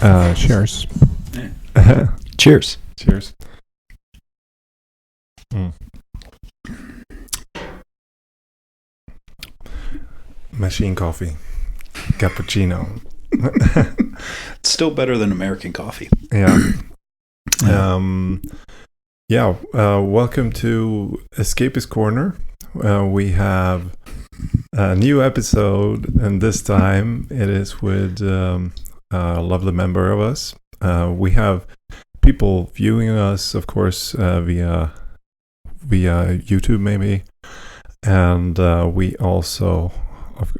Cheers. Cheers. Cheers. Machine coffee. Cappuccino. It's still better than American coffee. Yeah. Welcome to Escapist Corner. We have a new episode, and this time it is with a lovely member of us. We have people viewing us, of course, via YouTube maybe, and we also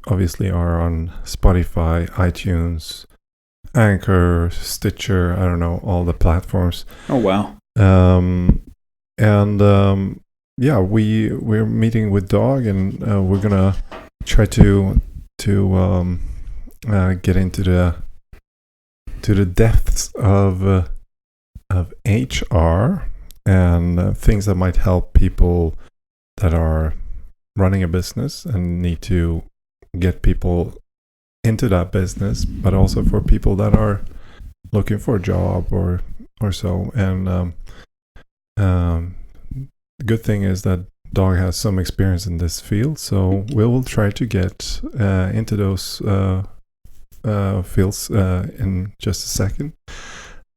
obviously are on Spotify, iTunes, Anchor, Stitcher, I don't know, all the platforms. Oh, wow. We're meeting with Doug, and we're gonna try to get into the depths of HR and things that might help people that are running a business and need to get people into that business, but also for people that are looking for a job or so. And the good thing is that Doug has some experience in this field, so we will try to get into those fields in just a second.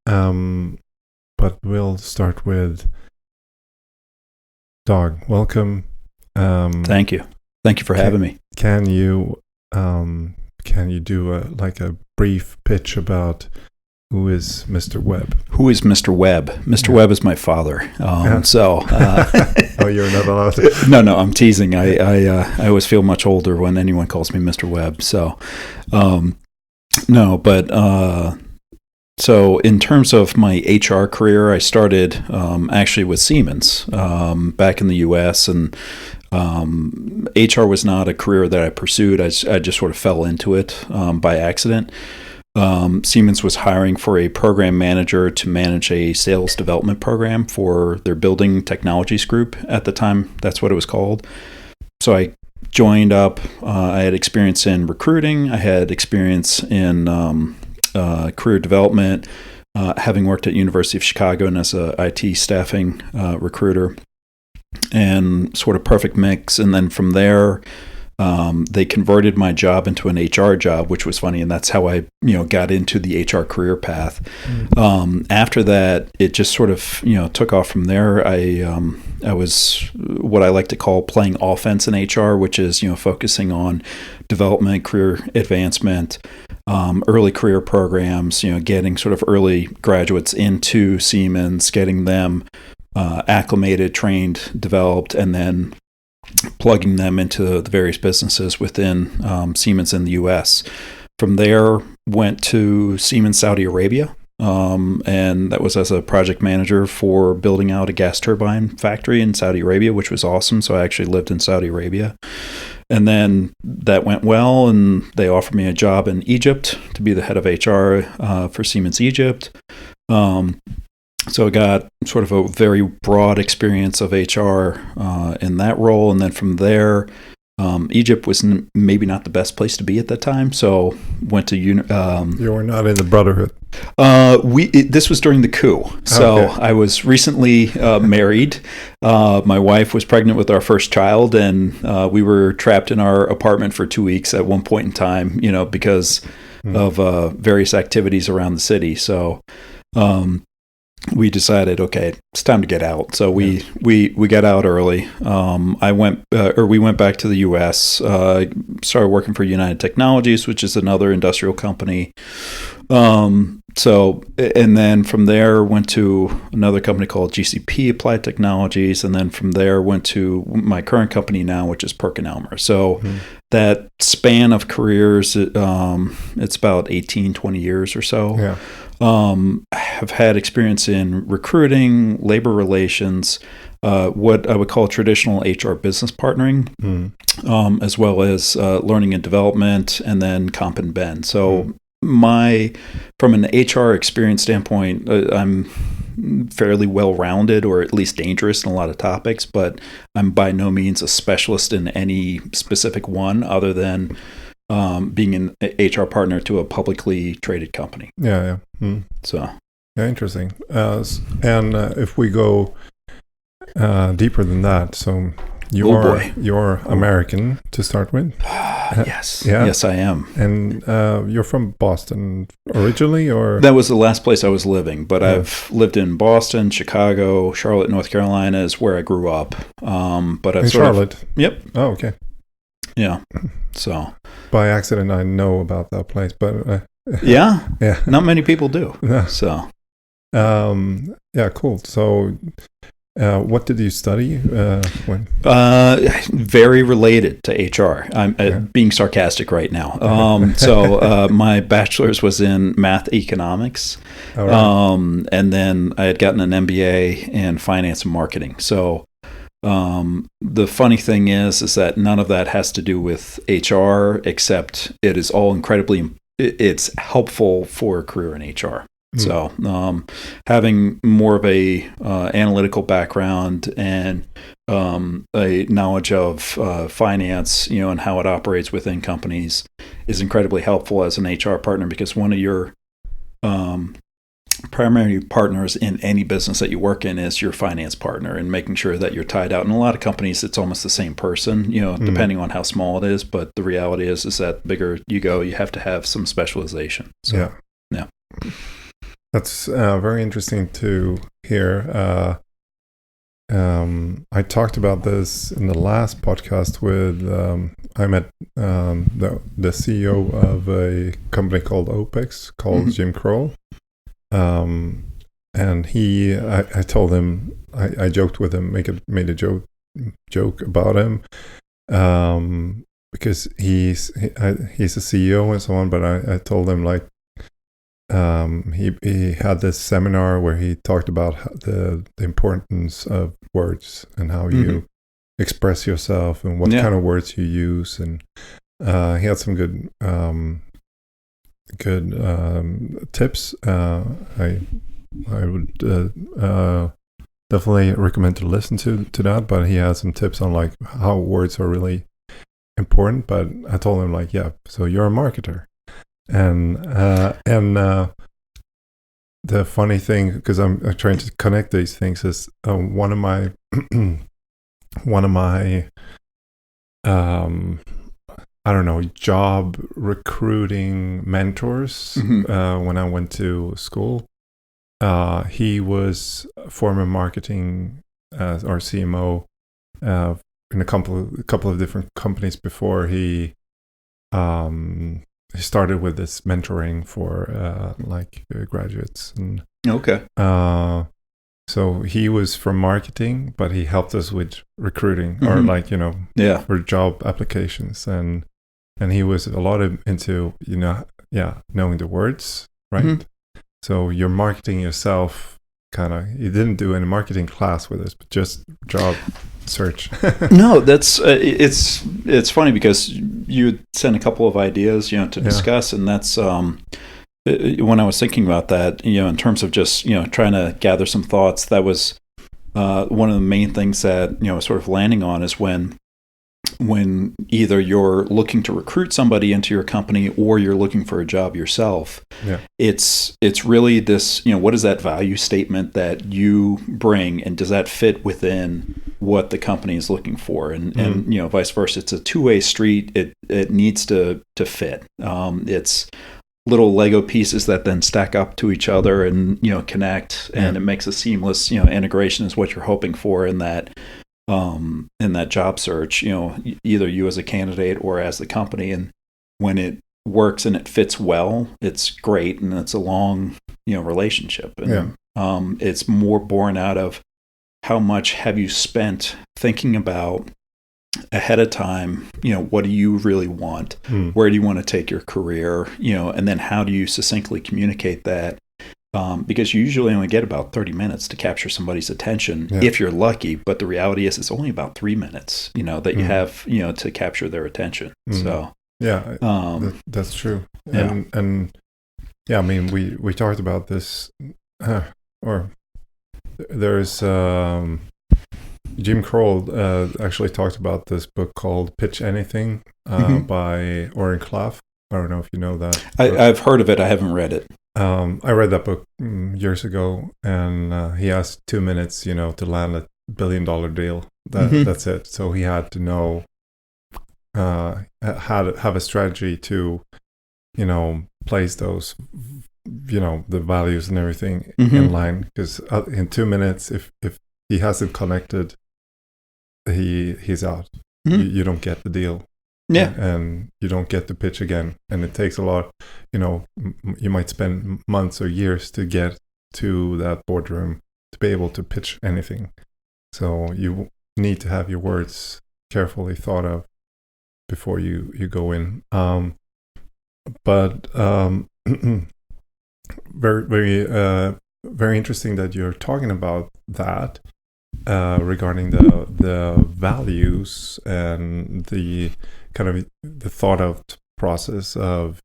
But we'll start with Doug. Welcome. Thank you for having me. Can you do a brief pitch about who is Mr. Webb? Who is Mr. Webb? Mr. Webb is my father. Oh, you're not allowed to. No, I'm teasing. I always feel much older when anyone calls me Mr. Webb. So in terms of my HR career, I started actually with Siemens back in the U.S. and HR was not a career that I pursued. I just sort of fell into it by accident. Siemens was hiring for a program manager to manage a sales development program for their building technologies group at the time. That's what it was called. So I joined up. I had experience in recruiting. I had experience in career development, having worked at University of Chicago and as a IT staffing recruiter, and sort of perfect mix. And then from there, they converted my job into an HR job, which was funny, and that's how I got into the HR career path. After that, it just sort of took off from there. I was what I like to call playing offense in HR, which is focusing on development, career advancement, early career programs, getting sort of early graduates into Siemens, getting them acclimated, trained, developed, and then plugging them into the various businesses within Siemens in the U.S. From there, went to Siemens Saudi Arabia, and that was as a project manager for building out a gas turbine factory in Saudi Arabia, which was awesome. So I actually lived in Saudi Arabia. And then that went well, and they offered me a job in Egypt to be the head of HR for Siemens Egypt. So I got sort of a very broad experience of HR in that role. And then from there, Egypt was maybe not the best place to be at that time. So went to... you were not in the Brotherhood. This was during the coup. So okay. I was recently married. My wife was pregnant with our first child, and we were trapped in our apartment for 2 weeks at one point in time, because of various activities around the city. So we decided, okay, it's time to get out. So we got out early. We went back to the U.S. Started working for United Technologies, which is another industrial company. And then from there went to another company called GCP Applied Technologies, and then from there went to my current company now, which is PerkinElmer. So that span of careers, it's about 18, 20 years or so. Yeah. Have had experience in recruiting, labor relations, what I would call traditional HR business partnering, as well as learning and development, and then comp and ben. So from an HR experience standpoint, I'm fairly well-rounded, or at least dangerous in a lot of topics, but I'm by no means a specialist in any specific one, other than being an HR partner to a publicly traded company. Yeah. So yeah, interesting. And if we go deeper than that, so you're American to start with. Yes. Yeah. Yes, I am. And you're from Boston originally, or? That was the last place I was living, but I've lived in Boston, Chicago, Charlotte, North Carolina is where I grew up. But I've in Charlotte? Yep. Oh, okay. Yeah. So. By accident, I know about that place, but. Yeah. Yeah. Not many people do. No. So. Yeah, cool. So. What did you study when? Very related to HR. I'm being sarcastic right now. So my bachelor's was in math economics, right. And then I had gotten an MBA in finance and marketing. So the funny thing is that none of that has to do with HR, except it is all it's helpful for a career in HR. So having more of a analytical background and a knowledge of finance, and how it operates within companies is incredibly helpful as an HR partner, because one of your primary partners in any business that you work in is your finance partner, and making sure that you're tied out. In a lot of companies, it's almost the same person, depending on how small it is. But the reality is that the bigger you go, you have to have some specialization. So, yeah. That's very interesting to hear. I talked about this in the last podcast with, I met the CEO of a company called OPEX, called Jim Kroll. And I told him, I joked with him, made a joke about him, because he's a CEO and so on, but I told him, like, he had this seminar where he talked about the importance of words and how you express yourself and what kind of words you use, and he had some good tips. I would definitely recommend to listen to that, but he had some tips on like how words are really important. But I told him, like, so you're a marketer. And the funny thing, because I'm trying to connect these things, is one of my I don't know, job recruiting mentors when I went to school. He was former marketing or CMO in a couple of different companies before he started with this mentoring for graduates. And so he was from marketing, but he helped us with recruiting or for job applications, and he was a lot into knowing the words, right? So you're marketing yourself, kind of. You didn't do any marketing class with us, but just job search. No, that's it's funny because you sent a couple of ideas, to discuss, and that's when I was thinking about that, in terms of just trying to gather some thoughts. That was one of the main things that sort of landing on is when either you're looking to recruit somebody into your company or you're looking for a job yourself. It's really this, what is that value statement that you bring, and does that fit within what the company is looking for, and vice versa. It's a two-way street. It needs to fit. It's little Lego pieces that then stack up to each other and connect, and it makes a seamless integration is what you're hoping for in that job search, either you as a candidate or as the company. And when it works and it fits well, it's great, and it's a long relationship, and it's more born out of how much have you spent thinking about ahead of time, what do you really want? Where do you want to take your career? And then how do you succinctly communicate that? Because you usually only get about 30 minutes to capture somebody's attention if you're lucky. But the reality is it's only about 3 minutes, that you have, to capture their attention. So, that's true. And I mean, we talked about this, or there's Jim Kroll actually talked about this book called Pitch Anything by Oren Klaff. I don't know if you know that. I've heard of it. I haven't read it. I read that book years ago, and he asked 2 minutes, to land $1 billion deal. That's it. So he had to know how to have a strategy to, place those, the values and everything in line. Because in 2 minutes, if he hasn't connected, he's out. You don't get the deal. Yeah. And you don't get the pitch again. And it takes a lot, you might spend months or years to get to that boardroom to be able to pitch anything. So you need to have your words carefully thought of before you go in. But very, very, very interesting that you're talking about that regarding the values and the kind of the thought out process of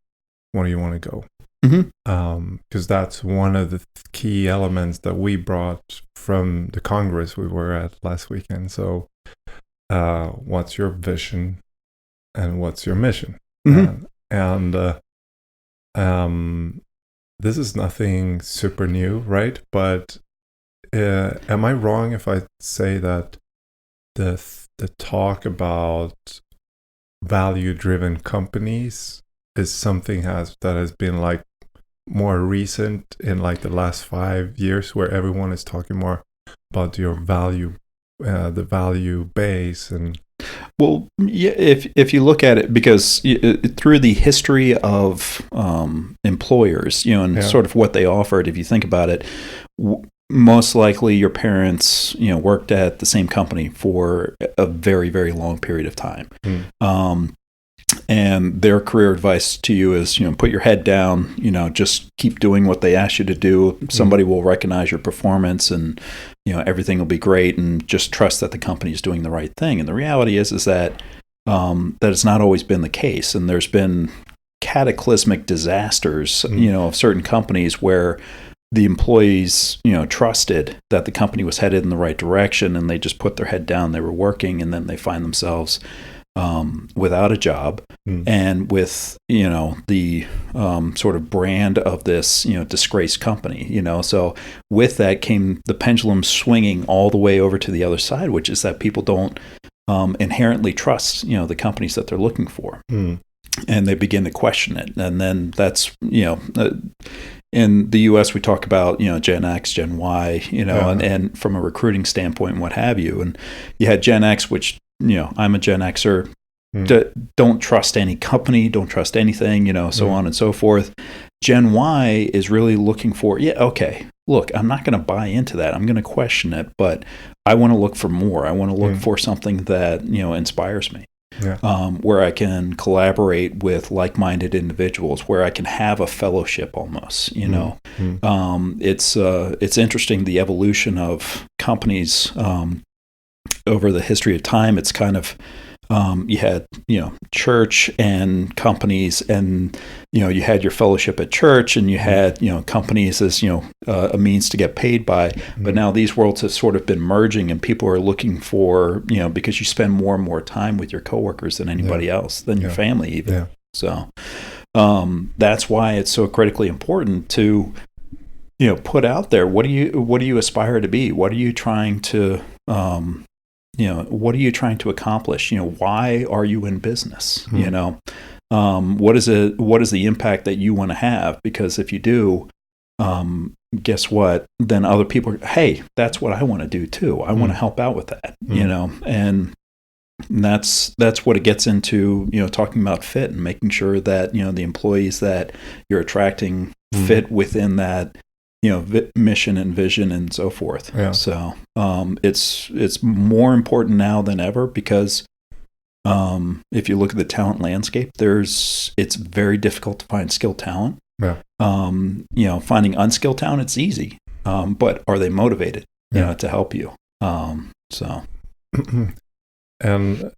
where do you want to go. Because that's one of the key elements that we brought from the Congress we were at last weekend. So what's your vision and what's your mission? And this is nothing super new, right? But am I wrong if I say that the talk about value-driven companies is something that has been like more recent in like the last 5 years, where everyone is talking more about your value, the value base? And well, yeah, if you look at it, because through the history of employers, and sort of what they offered, if you think about it, most likely your parents, worked at the same company for a very, very long period of time. And their career advice to you is, put your head down, just keep doing what they ask you to do. Somebody will recognize your performance, and, everything will be great, and just trust that the company is doing the right thing. And the reality is that it's not always been the case. And there's been cataclysmic disasters, of certain companies where the employees, trusted that the company was headed in the right direction, and they just put their head down, they were working, and then they find themselves without a job and with, the sort of brand of this, disgraced company, So with that came the pendulum swinging all the way over to the other side, which is that people don't inherently trust, the companies that they're looking for. And they begin to question it. And then that's, in the U.S., we talk about, Gen X, Gen Y, and from a recruiting standpoint and what have you. And you had Gen X, which, I'm a Gen Xer, don't trust any company, don't trust anything, so on and so forth. Gen Y is really looking for, look, I'm not going to buy into that. I'm going to question it, but I want to look for more. I want to look for something that, inspires me. Where I can collaborate with like-minded individuals, where I can have a fellowship almost, It's interesting, the evolution of companies over the history of time. It's kind of, you had, church and companies, and, you had your fellowship at church, and you had, companies as, a means to get paid by. But now these worlds have sort of been merging, and people are looking for, because you spend more and more time with your coworkers than anybody else, than your family even. So that's why it's so critically important to, put out there, what do you aspire to be? What are you trying to, what are you trying to accomplish? Why are you in business? What is the impact that you want to have? Because if you do, guess what? Then other people are, hey, that's what I want to do too. I want to help out with that, and that's what it gets into, talking about fit and making sure that, the employees that you're attracting fit within that, mission and vision and so forth. So it's more important now than ever, because if you look at the talent landscape, it's very difficult to find skilled talent. Finding unskilled talent, it's easy, but are they motivated to help you? So and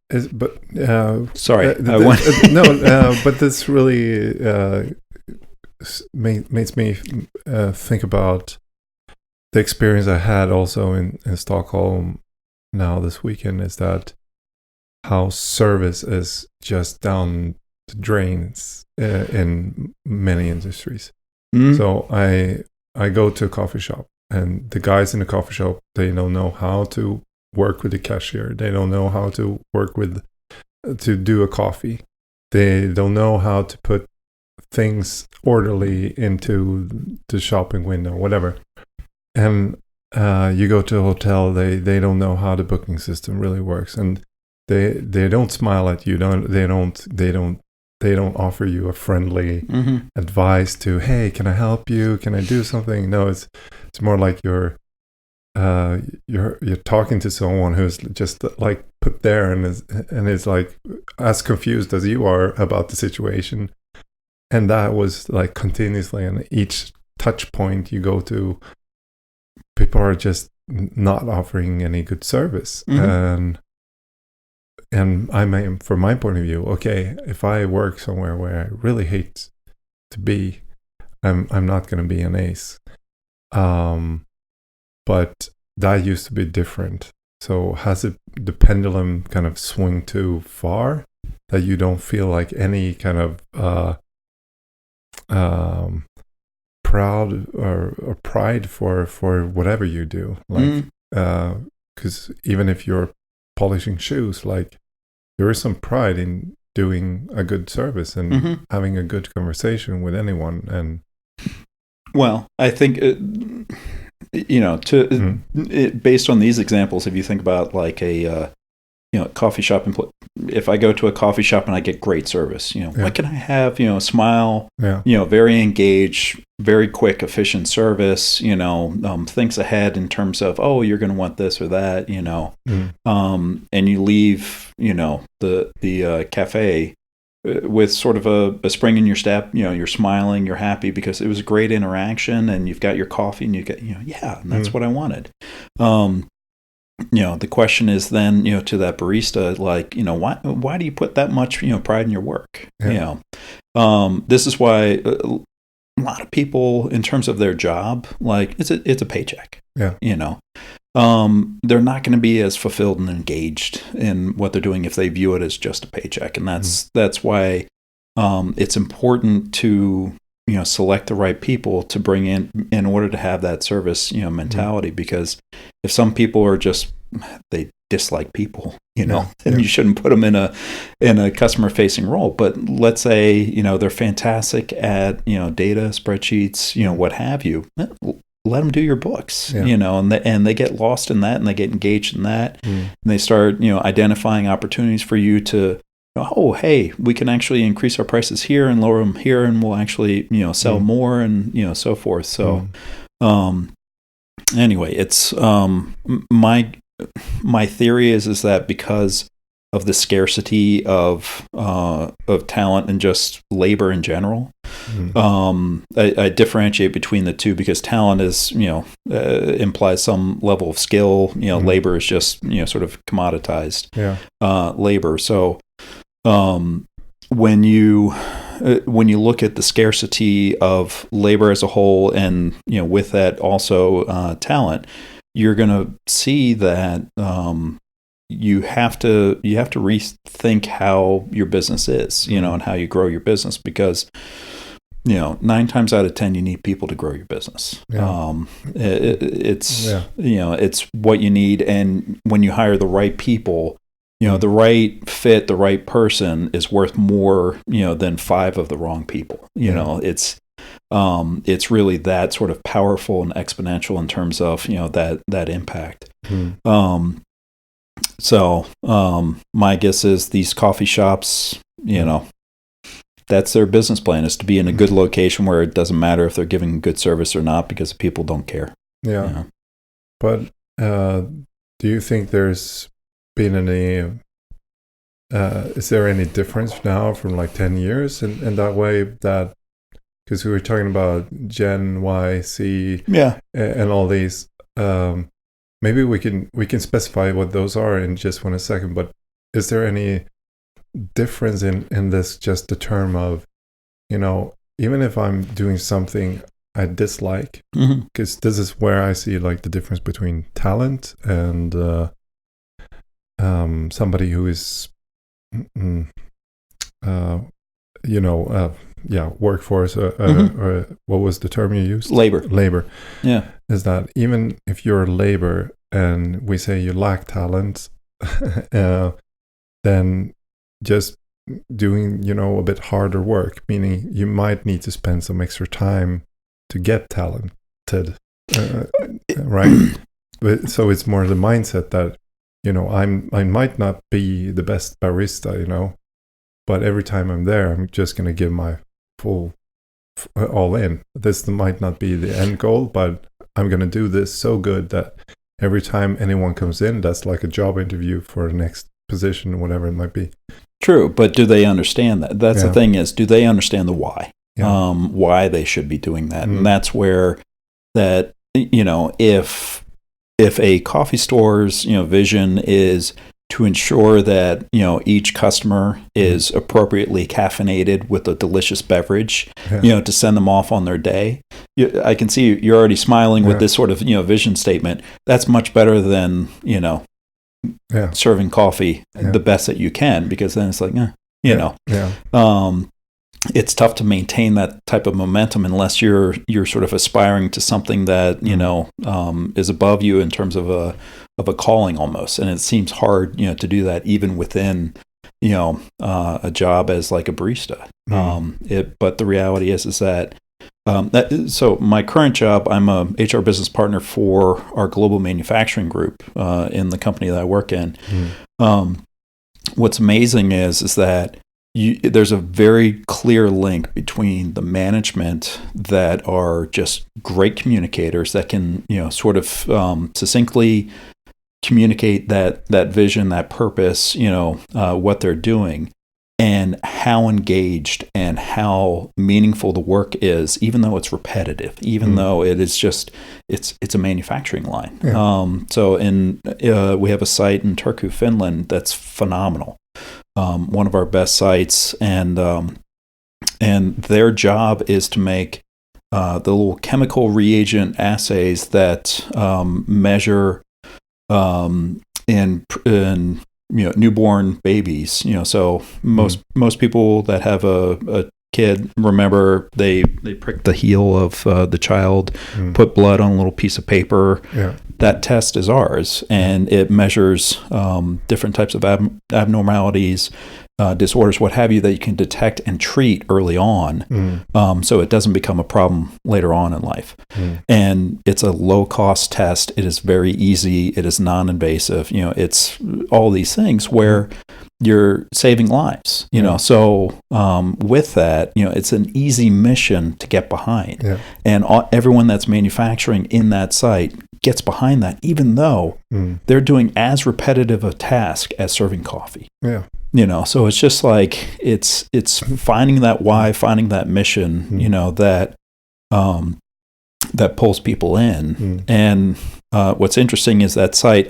sorry, but this really makes me think about the experience I had also in Stockholm now this weekend is that how service is just down the drains in many industries. So I go to a coffee shop, and the guys in the coffee shop, they don't know how to work with the cashier. They don't know how to work to do a coffee. They don't know how to put things orderly into the shopping window, whatever. And you go to a hotel, they don't know how the booking system really works, and they don't smile at you. They don't offer you a friendly advice to, hey, can I help you? Can I do something? No, it's more like you're talking to someone who's just like put there and is like as confused as you are about the situation. And that was like continuously, and each touch point you go to, people are just not offering any good service. And I may, from my point of view, okay, if I work somewhere where I really hate to be, I'm not going to be an ace. But that used to be different. So has the pendulum kind of swung too far that you don't feel like any kind of proud or pride for whatever you do? Like, because even if you're polishing shoes, like, there is some pride in doing a good service and having a good conversation with anyone. And well, I think based on these examples, if you think about like a coffee shop, if I go to a coffee shop and I get great service, what can I have? Smile, very engaged, very quick, efficient service, thinks ahead in terms of, oh, you're going to want this or that, and you leave, the cafe with sort of a spring in your step, you're smiling, you're happy because it was a great interaction, and you've got your coffee and you get, and that's what I wanted. The question is then, to that barista, like, why do you put that much, pride in your work? This is why a lot of people, in terms of their job, like, it's a paycheck. They're not going to be as fulfilled and engaged in what they're doing if they view it as just a paycheck. And that's why it's important to, select the right people to bring in order to have that service, mentality, because if some people are just, they dislike people, and you shouldn't put them in a customer facing role. But let's say, they're fantastic at, data, spreadsheets, what have you. Let them do your books, and they get lost in that, and they get engaged in that, and they start, identifying opportunities for you to, oh, hey, we can actually increase our prices here and lower them here, and we'll actually, sell more, and, so forth. So, anyway, it's, my theory is that because of the scarcity of talent and just labor in general, I differentiate between the two, because talent is, implies some level of skill. Labor is just, sort of commoditized labor. So when you look at the scarcity of labor as a whole, and with that also talent, you're going to see that you have to rethink how your business is, and how you grow your business, because 9 times out of 10 you need people to grow your business. It's what you need, and when you hire the right people, the right fit, the right person is worth more, than 5 of the wrong people. It's really that sort of powerful and exponential in terms of, that impact. So my guess is these coffee shops, that's their business plan, is to be in a good location where it doesn't matter if they're giving good service or not, because people don't care. But do you think there's been any is there any difference now from like 10 years in that way? That, because we were talking about Gen Y, C, and all these, maybe we can specify what those are in just one second, but is there any difference in this, just the term of, even if I'm doing something I dislike, because this is where I see like the difference between talent and somebody who is, workforce, or what was the term you used? Labor. Yeah. Is that even if you're labor and we say you lack talent, then just doing, a bit harder work, meaning you might need to spend some extra time to get talented, right? But, so it's more the mindset that, I might not be the best barista, but every time I'm there, I'm just going to give my full all in. This might not be the end goal, but I'm going to do this so good that every time anyone comes in, that's like a job interview for the next position, whatever it might be. True, but do they understand that? That's the thing is, do they understand the why? Yeah. Why they should be doing that? And that's where that, if a coffee store's, vision is to ensure that, each customer is appropriately caffeinated with a delicious beverage, to send them off on their day. I can see you're already smiling with this sort of, vision statement. That's much better than, serving coffee the best that you can, because then it's like, it's tough to maintain that type of momentum unless you're sort of aspiring to something that is above you in terms of a calling almost, and it seems hard to do that even within a job as like a barista. But the reality is that so my current job, I'm a HR business partner for our global manufacturing group in the company that I work in. What's amazing is that there's a very clear link between the management that are just great communicators that can, sort of succinctly communicate that vision, that purpose, what they're doing, and how engaged and how meaningful the work is, even though it's repetitive, even though it is just, it's a manufacturing line. So we have a site in Turku, Finland that's phenomenal. One of our best sites, and their job is to make the little chemical reagent assays that measure in newborn babies. So most people that have a kid remember they prick the heel of the child, put blood on a little piece of paper. That test is ours, and it measures different types of abnormalities, disorders, what have you, that you can detect and treat early on, so it doesn't become a problem later on in life. And it's a low-cost test. It is very easy. It is non-invasive. It's all these things where you're saving lives. So with that, it's an easy mission to get behind, and everyone that's manufacturing in that site gets behind that, even though they're doing as repetitive a task as serving coffee. So it's just like it's finding that why, finding that mission, that pulls people in. And what's interesting is that site,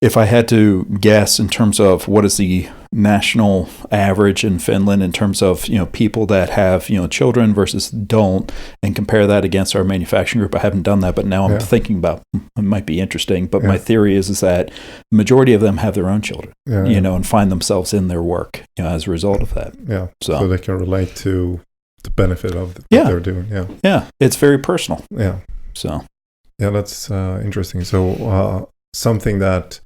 if I had to guess in terms of what is the national average in Finland in terms of people that have children versus don't, and compare that against our manufacturing group, I haven't done that, but now I'm thinking about it might be interesting. But my theory is that the majority of them have their own children, and find themselves in their work as a result of that. So they can relate to the benefit of what they're doing. It's very personal. So that's interesting. So something that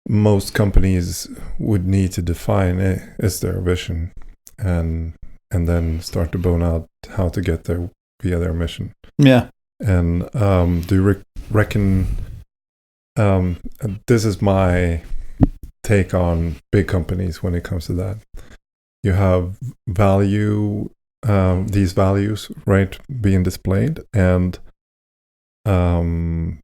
most companies would need to define is their vision, and then start to bone out how to get there via their mission. And do you reckon, this is my take on big companies when it comes to that. You have these values, right, being displayed, and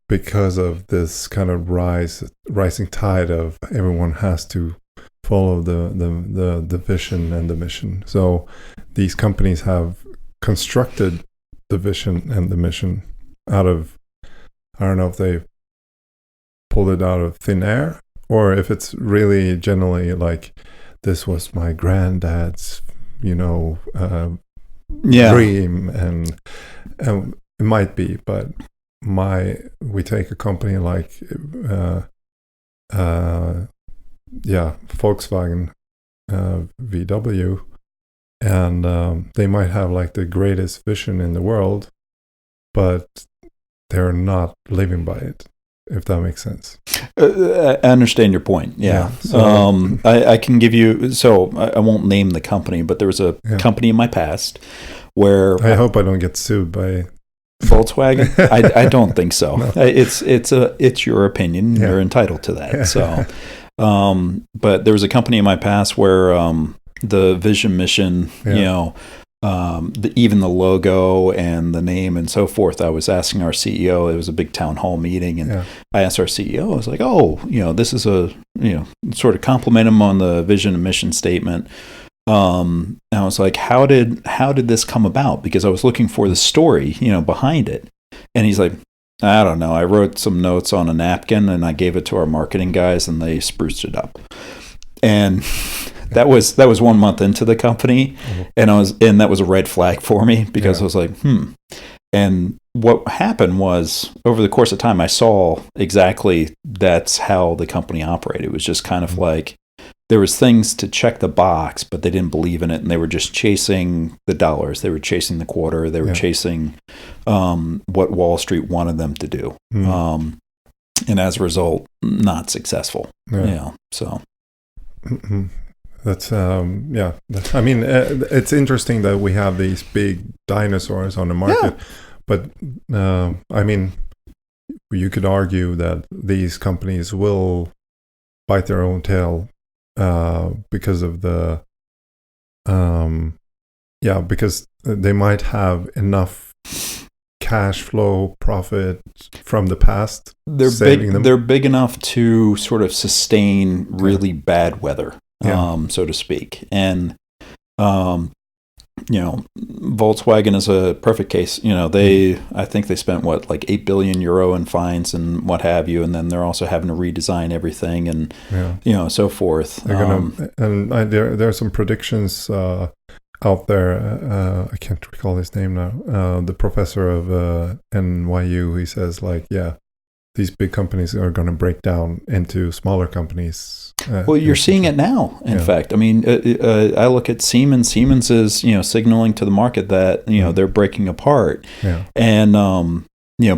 because of this kind of rising tide of everyone has to follow the vision and the mission. So these companies have constructed the vision and the mission out of, I don't know if they pulled it out of thin air, or if it's really generally like, this was my granddad's, dream, and it might be, but we take a company like Volkswagen, VW, and they might have like the greatest vision in the world, but they're not living by it, if that makes sense. I understand your point. Yeah. So, I can give you, so I won't name the company, but there was a company in my past where I hope I don't get sued by Volkswagen. I don't think so. No. It's your opinion. You're entitled to that. So, but there was a company in my past where the vision, mission, even the logo and the name and so forth. I was asking our CEO. It was a big town hall meeting, and I asked our CEO. I was like, this is a sort of compliment him on the vision and mission statement. And I was like, how did this come about? Because I was looking for the story, behind it. And he's like, I don't know. I wrote some notes on a napkin and I gave it to our marketing guys and they spruced it up. And that was 1 month into the company, and that was a red flag for me because I was like, And what happened was, over the course of time, I saw exactly that's how the company operated. It was just kind of like, there was things to check the box, but they didn't believe in it, and they were just chasing the dollars. They were chasing the quarter. They were chasing what Wall Street wanted them to do, and as a result, not successful. So that's I mean, it's interesting that we have these big dinosaurs on the market, but I mean, you could argue that these companies will bite their own tail. Because of the because they might have enough cash flow profit from the past. They're big enough to sort of sustain really bad weather, so to speak. And Volkswagen is a perfect case. I think they spent like €8 billion in fines and what have you, and then they're also having to redesign everything and so forth. They're gonna, and there are some predictions out there. I can't recall his name now. The professor of NYU, he says these big companies are going to break down into smaller companies. Well, you're seeing it now. In fact, I mean, I look at Siemens. Siemens is, signaling to the market that they're breaking apart, and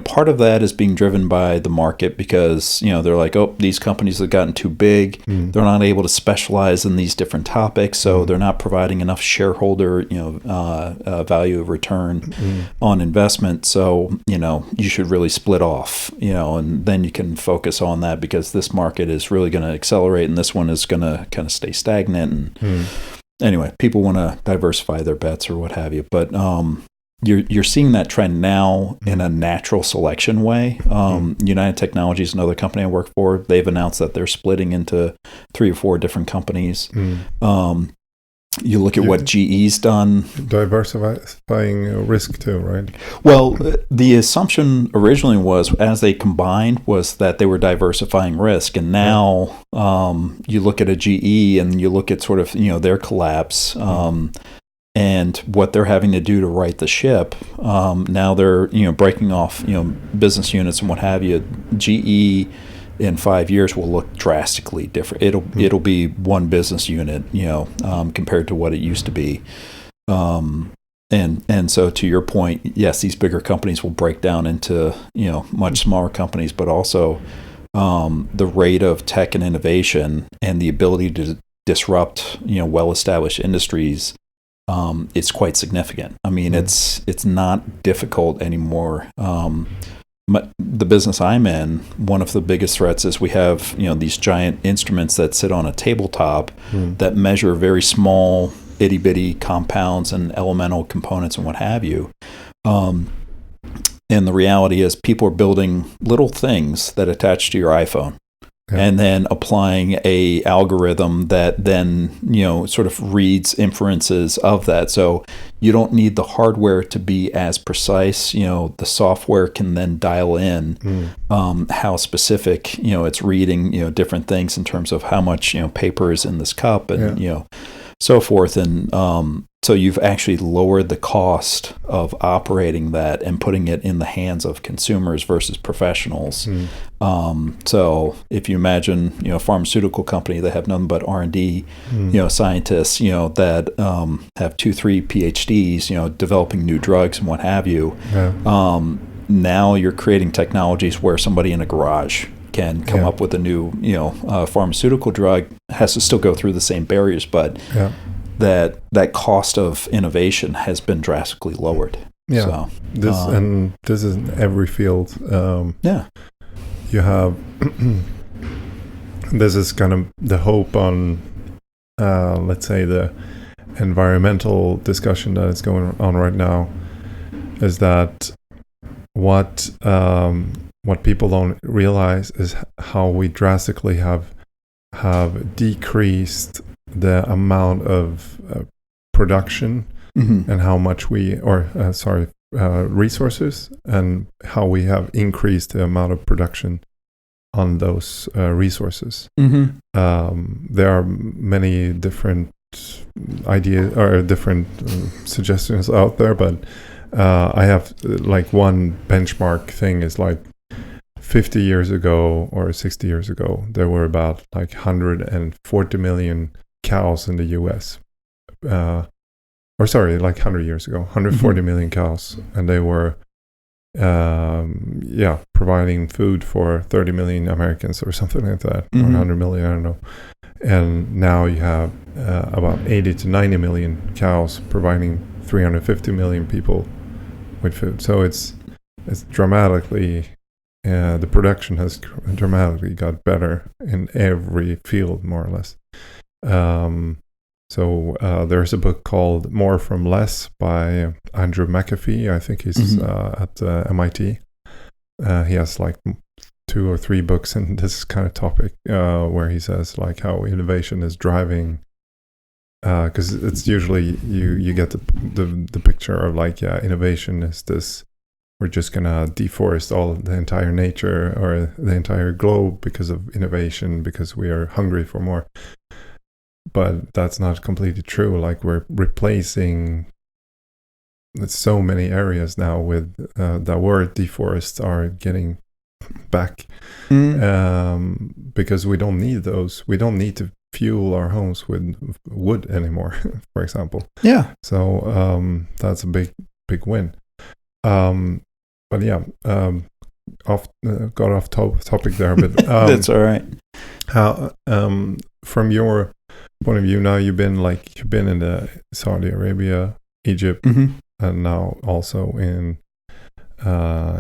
part of that is being driven by the market because they're like, these companies have gotten too big. They're not able to specialize in these different topics, so they're not providing enough shareholder value of return on investment. So you should really split off, and then you can focus on that because this market is really going to accelerate and this one is going to kind of stay stagnant. And anyway, people want to diversify their bets or what have you, but you're seeing that trend now in a natural selection way. United Technology is another company I work for. They've announced that they're splitting into 3 or 4 different companies. You look at what GE's done. Diversifying risk too, right? Well, the assumption originally was, as they combined, was that they were diversifying risk. And now you look at a GE and you look at sort of, their collapse. And what they're having to do to right the ship. Now they're breaking off business units and what have you. GE in 5 years will look drastically different. It'll be one business unit compared to what it used to be. And so to your point, yes, these bigger companies will break down into much smaller companies, but also the rate of tech and innovation and the ability to disrupt well-established industries. It's quite significant. I mean, it's not difficult anymore. The business I'm in, one of the biggest threats is we have these giant instruments that sit on a tabletop that measure very small itty bitty compounds and elemental components and what have you. And the reality is, people are building little things that attach to your iPhone. And then applying a algorithm that then, sort of reads inferences of that. So you don't need the hardware to be as precise. The software can then dial in how specific, it's reading, different things in terms of how much, paper is in this cup and, so forth. And so you've actually lowered the cost of operating that and putting it in the hands of consumers versus professionals. So if you imagine, a pharmaceutical company that have nothing but R&D, scientists, that have 2-3 PhDs, developing new drugs and what have you. Now you're creating technologies where somebody in a garage can come up with a new, pharmaceutical drug. Has to still go through the same barriers, but that cost of innovation has been drastically lowered. So, this is in every field. You have this is kind of the hope on, let's say, the environmental discussion that is going on right now, is that what people don't realize is how we drastically have decreased the amount of production and how much resources, and how we have increased the amount of production on those resources. There are many different ideas or different suggestions out there, but I have like one benchmark thing is like 50 years ago or 60 years ago, there were about like 140 million cows in the US. Like 100 years ago, 140 million cows. And they were, providing food for 30 million Americans or something like that, or 100 million, I don't know. And now you have about 80 to 90 million cows providing 350 million people with food. So it's dramatically, the production has dramatically got better in every field, more or less. So there's a book called More from Less by Andrew McAfee. I think he's at MIT. He has like 2 or 3 books in this kind of topic, where he says like how innovation is driving, because it's usually you get the picture of like, innovation is this, we're just gonna deforest the entire nature or the entire globe because of innovation, because we are hungry for more. But that's not completely true. Like, we're replacing so many areas now with that were deforest are getting back, because we don't need those. We don't need to fuel our homes with wood anymore, for example. So that's a big win. But got off topic there, but that's all right. How from your point of view, now you've been in the Saudi Arabia, Egypt, and now also in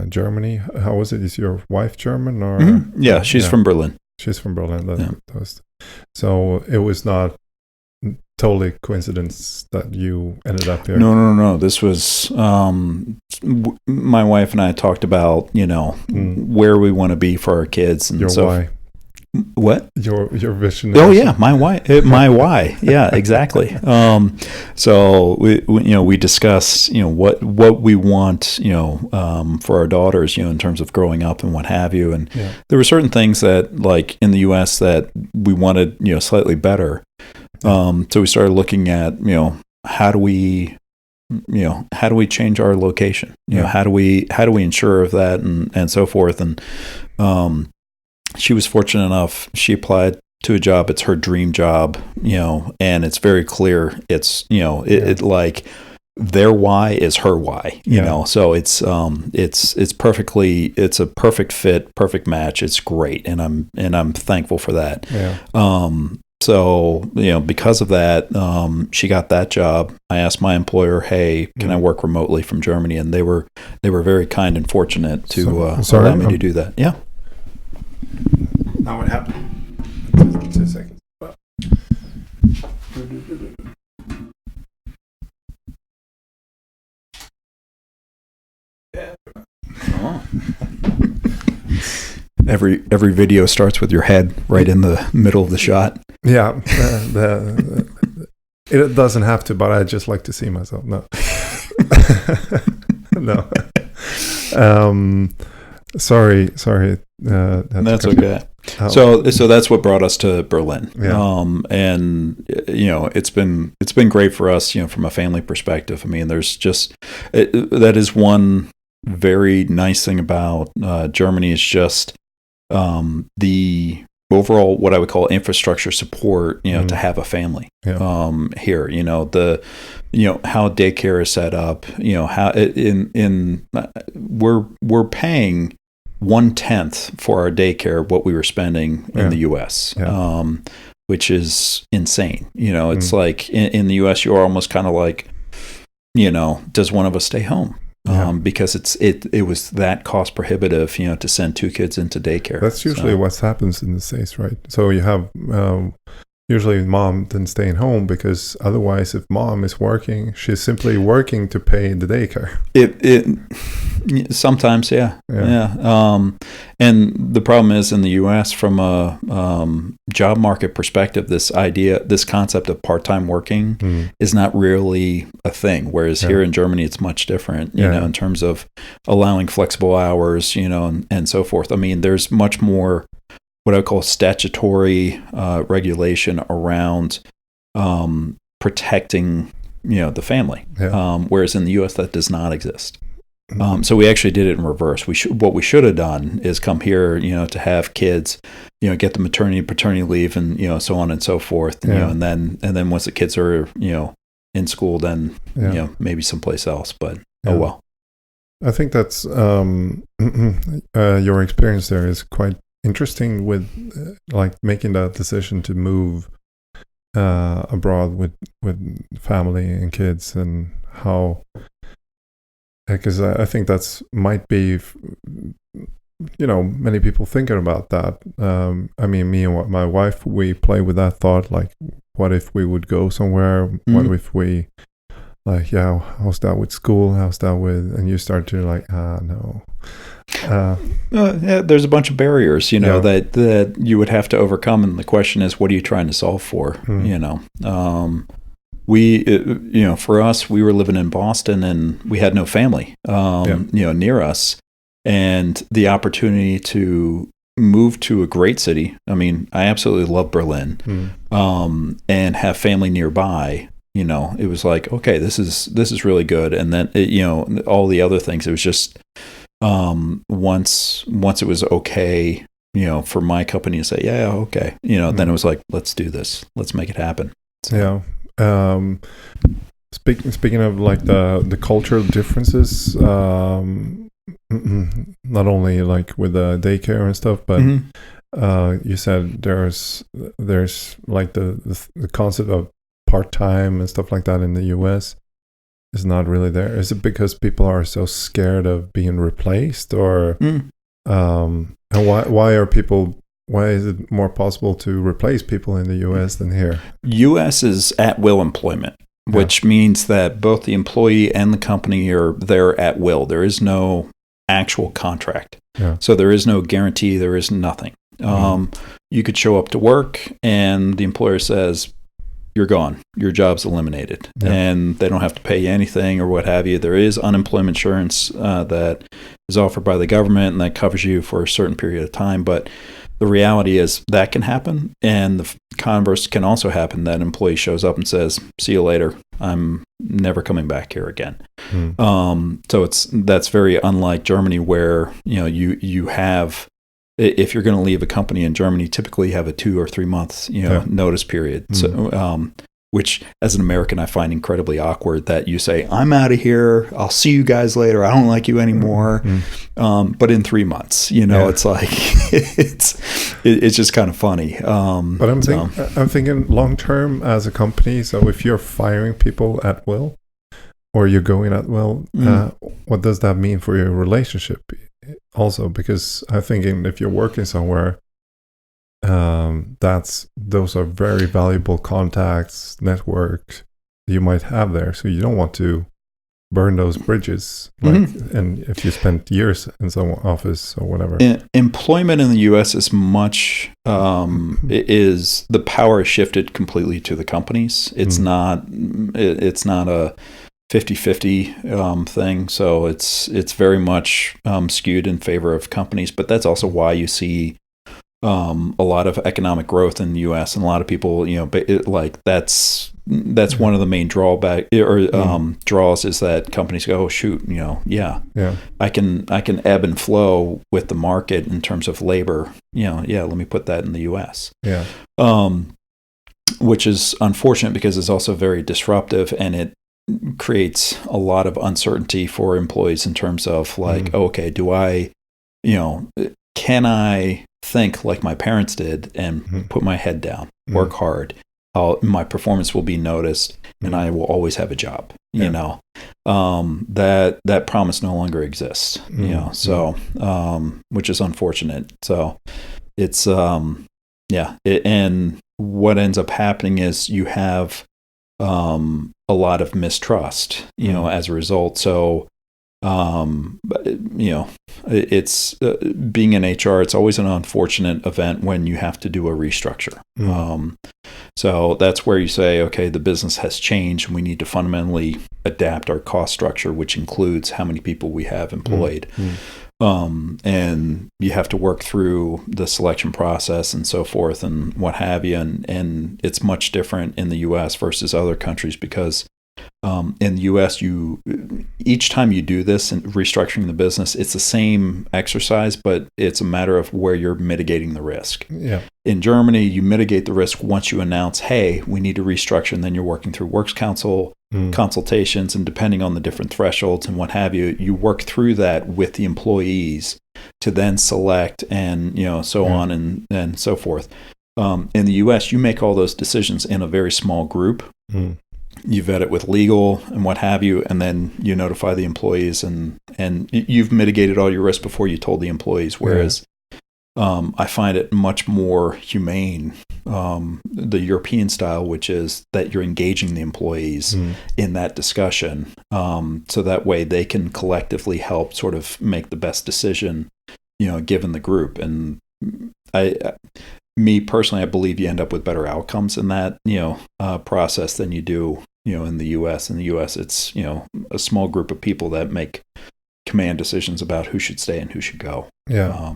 Germany. How was it? Is your wife German or? Yeah, she's from Berlin. She's from Berlin. So it was not totally coincidence that you ended up here. No. This was my wife and I talked about where we want to be for our kids, and your why. What? Your vision. My why. My why. Yeah, exactly. So we discussed what we want for our daughters in terms of growing up and what have you, and there were certain things that, like in the U.S., that we wanted slightly better. So we started looking at how do we change our location? How do we ensure of that and so forth, and she was fortunate enough. She applied to a job. It's her dream job, and it's very clear. It's, it like their why is her why, so it's perfectly, it's a perfect fit, perfect match. It's great. And I'm thankful for that. So, because of that, she got that job. I asked my employer, hey, can I work remotely from Germany? And they were very kind and fortunate to allow me to do that. Yeah. Now what happened? 2 seconds. Every video starts with your head right in the middle of the shot. Yeah, it doesn't have to, but I just like to see myself. No, no. Sorry. That's okay. So that's what brought us to Berlin. Yeah. And it's been great for us, from a family perspective. I mean, there's just that is one very nice thing about Germany is just the overall what I would call infrastructure support, to have a family here. How daycare is set up, how we're paying 1/10 for our daycare what we were spending in the U.S., which is insane. It's like in the U.S. you're almost kind of like, does one of us stay home? Because it was that cost prohibitive, to send 2 kids into daycare. That's usually what happens in the States, right? So you have usually mom then staying home, because otherwise, if mom is working, she's simply working to pay the daycare. It sometimes, yeah. And the problem is in the U.S. from a job market perspective, this concept of part-time working is not really a thing. Whereas here in Germany, it's much different, in terms of allowing flexible hours, and so forth. I mean, there's much more what I call statutory regulation around protecting, the family. Whereas in the U.S. that does not exist. So we actually did it in reverse. What we should have done is come here, to have kids, get the maternity and paternity leave, and so on and so forth. And then once the kids are in school, then maybe someplace else. But oh well. I think that's your experience there is quite interesting with like making that decision to move abroad with family and kids, and how, because I think that's might be many people thinking about that. I mean, me and my wife, we play with that thought, like what if we would go somewhere, what if we like, how's that with school, how's that with, and you start to like, no. There's a bunch of barriers, that you would have to overcome, and the question is, what are you trying to solve for? We, for us, we were living in Boston, and we had no family, near us, and the opportunity to move to a great city. I mean, I absolutely love Berlin, and have family nearby. It was like, okay, this is really good, and then all the other things. It was just. Once it was okay, for my company to say, okay, then it was like, let's do this, let's make it happen. So. Speaking of like the cultural differences, not only like with the daycare and stuff, but you said there's like the concept of part-time and stuff like that in the US is not really there. Is it because people are so scared of being replaced, or and why is it more possible to replace people in the US than here? US is at will employment, which means that both the employee and the company are there at will. There is no actual contract. So there is no guarantee, there is nothing. You could show up to work and the employer says, you're gone. Your job's eliminated. And they don't have to pay you anything or what have you. There is unemployment insurance that is offered by the government, and that covers you for a certain period of time. But the reality is that can happen. And the converse can also happen, that an employee shows up and says, see you later. I'm never coming back here again. So that's very unlike Germany, where you have, if you're going to leave a company in Germany, typically you have a 2 or 3 months, notice period. So, which as an American, I find incredibly awkward, that you say, I'm out of here. I'll see you guys later. I don't like you anymore. But in 3 months, it's like, it's just kind of funny. But I'm thinking long-term as a company. So if you're firing people at will, or you're going at will, what does that mean for your relationship? Also, because I'm thinking if you're working somewhere, those are very valuable contacts, networks you might have there. So you don't want to burn those bridges. And if you spent years in some office or whatever. Employment in the U.S. is much. The power is shifted completely to the companies. It's not. It's not a 50-50 thing. So it's very much skewed in favor of companies, but that's also why you see a lot of economic growth in the U.S. and a lot of people, that's one of the main draws is that companies go, oh shoot, I can ebb and flow with the market in terms of labor. Let me put that in the U.S. Yeah. Which is unfortunate because it's also very disruptive, and it creates a lot of uncertainty for employees in terms of okay, can I think like my parents did and put my head down, work hard, my performance will be noticed, and I will always have a job. That promise no longer exists. Which is unfortunate. So it's and what ends up happening is you have a lot of mistrust, as a result. So it's being in HR, it's always an unfortunate event when you have to do a restructure. So that's where you say, okay, the business has changed and we need to fundamentally adapt our cost structure, which includes how many people we have employed. And you have to work through the selection process and so forth and what have you. And it's much different in the U.S. versus other countries because in the U.S., each time you do this and restructuring the business, it's the same exercise, but it's a matter of where you're mitigating the risk. Yeah. In Germany, you mitigate the risk once you announce, hey, we need to restructure, and then you're working through works council consultations, and depending on the different thresholds and what have you, you work through that with the employees to then select and on and so forth. In the U.S., you make all those decisions in a very small group. You vet it with legal and what have you, and then you notify the employees, and you've mitigated all your risk before you told the employees. Whereas I find it much more humane, the European style, which is that you're engaging the employees in that discussion, so that way they can collectively help sort of make the best decision, given the group. And me personally, I believe you end up with better outcomes in that, process than you do, in the U.S. In the U.S., it's, a small group of people that make command decisions about who should stay and who should go. Yeah.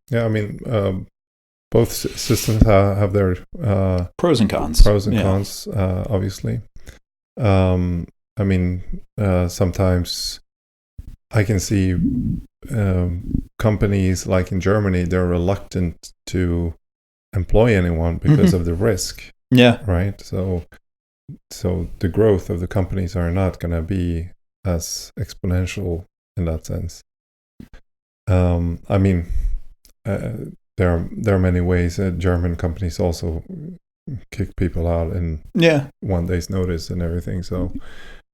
Yeah, I mean, both systems have their pros and cons. Cons, obviously. I mean, sometimes I can see companies like in Germany, they're reluctant to employ anyone because of the risk. Yeah. Right. So the growth of the companies are not going to be as exponential in that sense. I mean, there are many ways that German companies also kick people out in 1 day's notice and everything. So,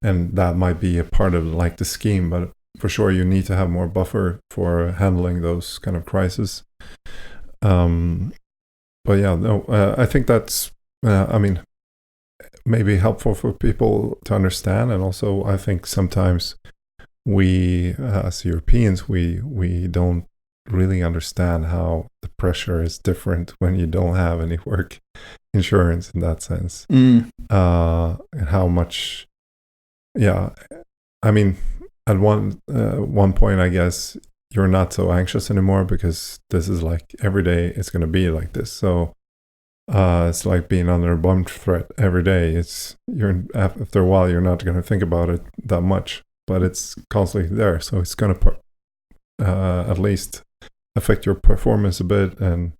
and that might be a part of the scheme, but for sure you need to have more buffer for handling those kind of crises. But yeah, no, I think that's, maybe helpful for people to understand. And also I think sometimes we, as Europeans, we don't really understand how the pressure is different when you don't have any work insurance in that sense. And how much, I mean, at one point, I guess you're not so anxious anymore because this is every day it's going to be like this. So it's like being under a bomb threat every day. After a while, you're not going to think about it that much, but it's constantly there. So it's going to at least affect your performance a bit. And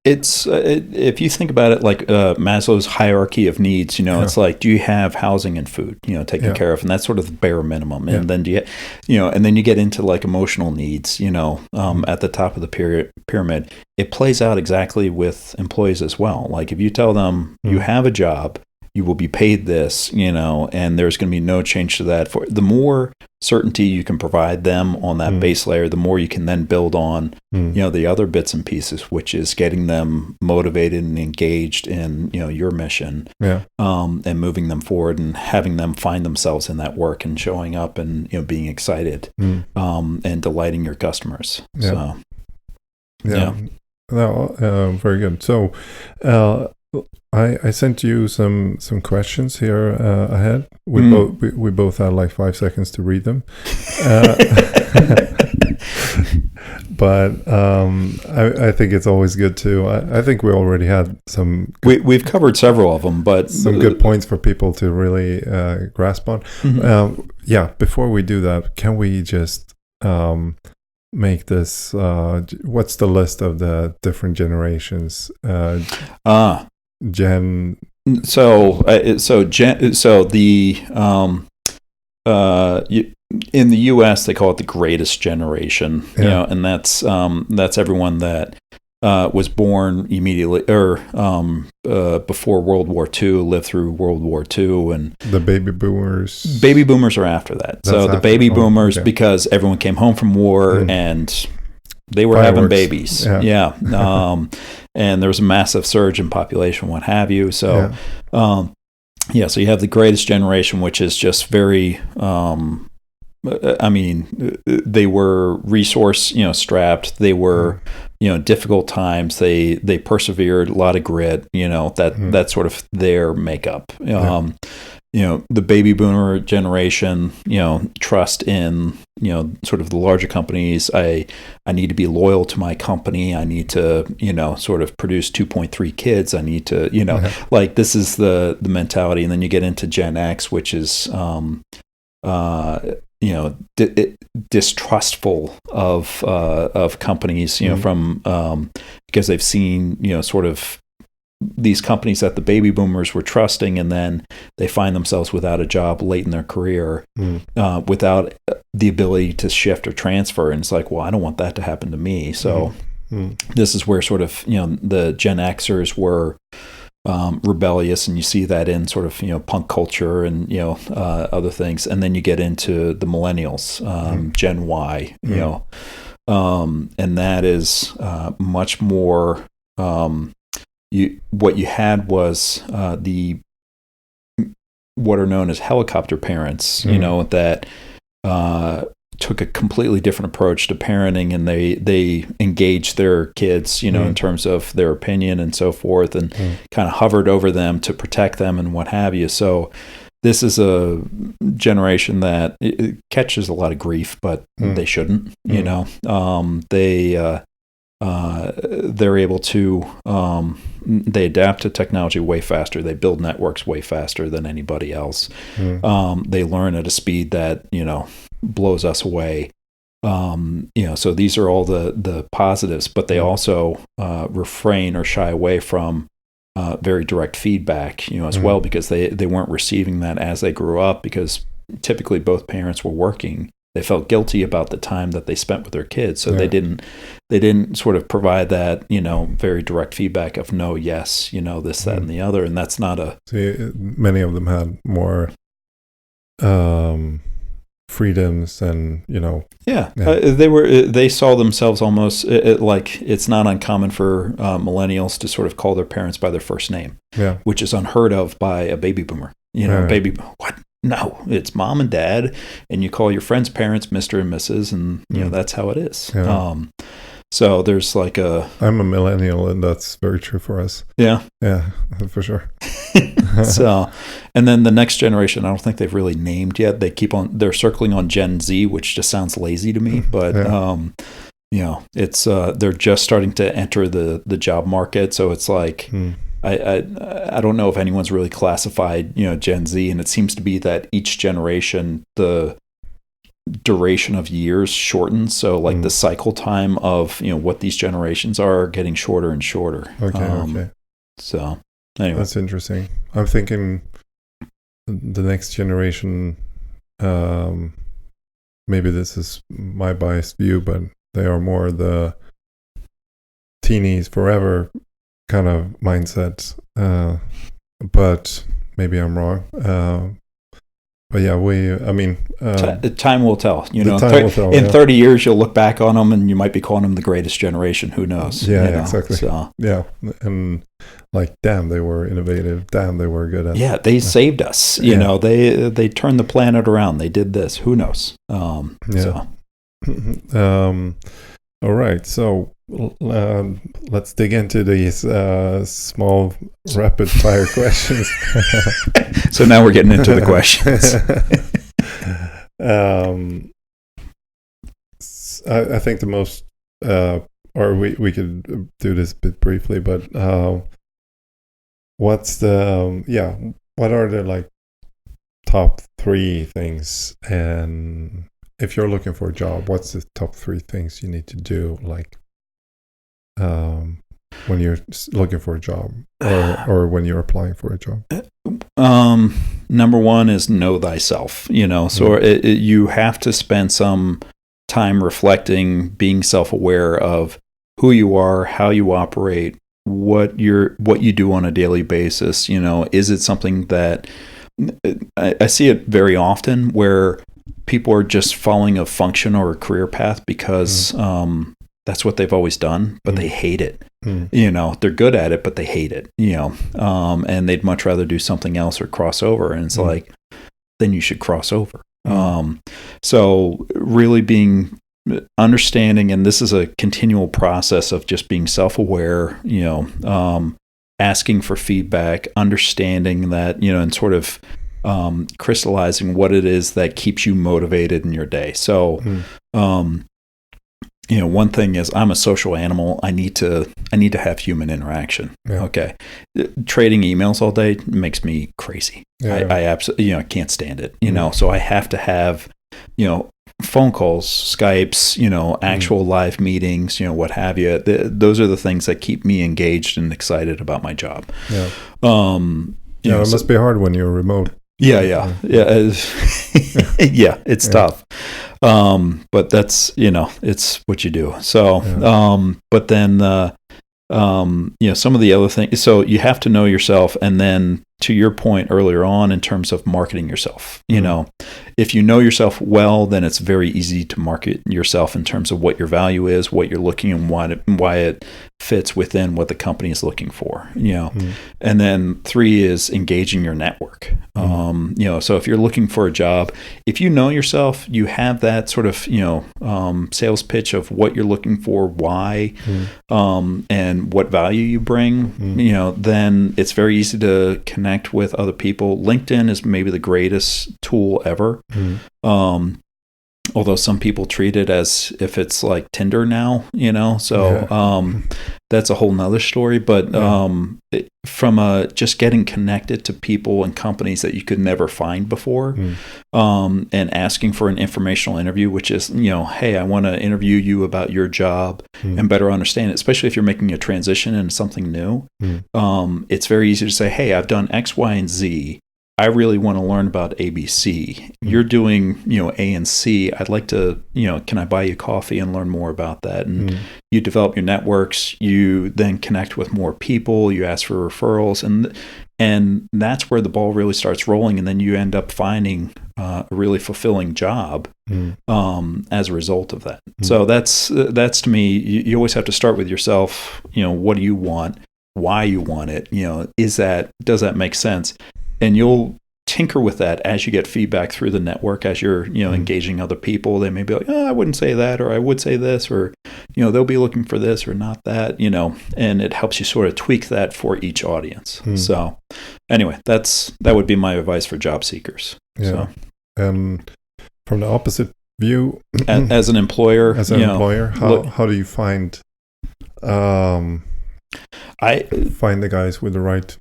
it's if you think about it like Maslow's hierarchy of needs, it's like, do you have housing and food, taken care of, and that's sort of the bare minimum. And then and then you get into emotional needs, at the top of the pyramid. It plays out exactly with employees as well. Like if you tell them you have a job, you will be paid this, and there's going to be no change to that. For the more certainty you can provide them on that base layer, the more you can then build on, the other bits and pieces, which is getting them motivated and engaged in, your mission, and moving them forward and having them find themselves in that work and showing up and, being excited, and delighting your customers. No, very good. So, I sent you some questions here ahead. We both had like 5 seconds to read them. But I think it's always good to. I think we already had some. We've covered several of them, but some good points for people to really grasp on. Yeah. Before we do that, can we just make this? What's the list of the different generations? Gen. So in the U.S. they call it the greatest generation, and that's everyone that was born immediately or before World War II, lived through World War II, and the baby boomers. Baby boomers are after that. So the baby boomers, because everyone came home from war and they were having babies. Yeah. And there was a massive surge in population, what have you. So, so you have the greatest generation, which is just very, they were resource, strapped. They were, difficult times. They persevered, a lot of grit, that's sort of their makeup. The baby boomer generation, trust in, sort of the larger companies. I need to be loyal to my company. I need to, sort of produce 2.3 kids. I need to, like this is the mentality. And then you get into Gen X, which is, distrustful of companies, from because they've seen, sort of these companies that the baby boomers were trusting, and then they find themselves without a job late in their career, without the ability to shift or transfer. And it's like, well, I don't want that to happen to me. So this is where sort of, the Gen Xers were rebellious, and you see that in sort of, punk culture and, other things. And then you get into the millennials, Gen Y, and that is much more, what you had was what are known as helicopter parents, that took a completely different approach to parenting, and they engaged their kids, in terms of their opinion and so forth, and kind of hovered over them to protect them and what have you. So this is a generation that it catches a lot of grief, but they shouldn't. They're able to they adapt to technology way faster. They build networks way faster than anybody else. They learn at a speed that blows us away. So these are all the positives, but they also refrain or shy away from very direct feedback, as well, because they weren't receiving that as they grew up, because typically both parents were working. They felt guilty about the time that they spent with their kids, so they didn't sort of provide that very direct feedback of no, yes, this, that, and the other, and that's not a. See, many of them had more freedoms, and they saw themselves almost like it's not uncommon for millennials to sort of call their parents by their first name, which is unheard of by a baby boomer. Baby, what? No, it's mom and dad, and you call your friends' parents Mr. and Mrs., and that's how it is. So there's like I'm a millennial, and that's very true for us. Yeah, for sure. So, and then the next generation, I don't think they've really named yet. They're circling on Gen Z, which just sounds lazy to me, but it's they're just starting to enter the job market, so it's like. I don't know if anyone's really classified, Gen Z, and it seems to be that each generation, the duration of years shortens. So like the cycle time of, what these generations are getting shorter and shorter. Okay. So anyway. That's interesting. I'm thinking the next generation, maybe this is my biased view, but they are more the teenies forever kind of mindset, but maybe I'm wrong. But yeah, time will tell. Time will tell, in 30 years, you'll look back on them, and you might be calling them the greatest generation. Who knows? Yeah, exactly. So. Yeah, and like, damn, they were innovative. Damn, they were good at. Yeah, they saved us. They turned the planet around. They did this. Who knows? So. All right, so. let's dig into these small rapid fire questions. So now we're getting into the questions. I think the most, or we could do this a bit briefly, but what are the like top 3 things, and if you're looking for a job, what's the top 3 things you need to do, like when you're looking for a job, or when you're applying for a job? Number 1 is know thyself, so you have to spend some time reflecting, being self-aware of who you are, how you operate, what you do on a daily basis. Is it something that I see it very often where people are just following a function or a career path because that's what they've always done, but they hate it. They're good at it, but they hate it, and they'd much rather do something else or cross over. And it's like, then you should cross over. So really being understanding, and this is a continual process of just being self-aware, asking for feedback, understanding that, and sort of crystallizing what it is that keeps you motivated in your day. So, one thing is, I'm a social animal. I need to have human interaction. Yeah. Okay. Trading emails all day makes me crazy. Yeah. I absolutely, I can't stand it, so I have to have, phone calls, Skypes, actual live meetings, what have you. Those are the things that keep me engaged and excited about my job. Yeah. It must be hard when you're remote. Yeah. It's tough. But that's, it's what you do. So, but then, some of the other things, so you have to know yourself. And then to your point earlier on, in terms of marketing yourself, if you know yourself well, then it's very easy to market yourself in terms of what your value is, what you're looking, and why it fits within what the company is looking for, And then 3 is engaging your network. So if you're looking for a job, if you know yourself, you have that sort of, sales pitch of what you're looking for, why, and what value you bring, then it's very easy to connect with other people. LinkedIn is maybe the greatest tool ever. Although some people treat it as if it's like Tinder now, so that's a whole nother story. But from just getting connected to people and companies that you could never find before, and asking for an informational interview, which is, hey, I want to interview you about your job and better understand it, especially if you're making a transition into something new. It's very easy to say, hey, I've done X, Y, and Z. I really want to learn about ABC. You're doing, A and C. I'd like to, can I buy you coffee and learn more about that? And you develop your networks. You then connect with more people. You ask for referrals, and that's where the ball really starts rolling. And then you end up finding a really fulfilling job as a result of that. So that's to me. You always have to start with yourself. What do you want? Why you want it? Does that make sense? And you'll tinker with that as you get feedback through the network, as you're, engaging other people. They may be like, I wouldn't say that, or I would say this, or, they'll be looking for this or not that, and it helps you sort of tweak that for each audience. So anyway, that would be my advice for job seekers. Yeah. So. And from the opposite view, as an employer, how do you find the guys with the right?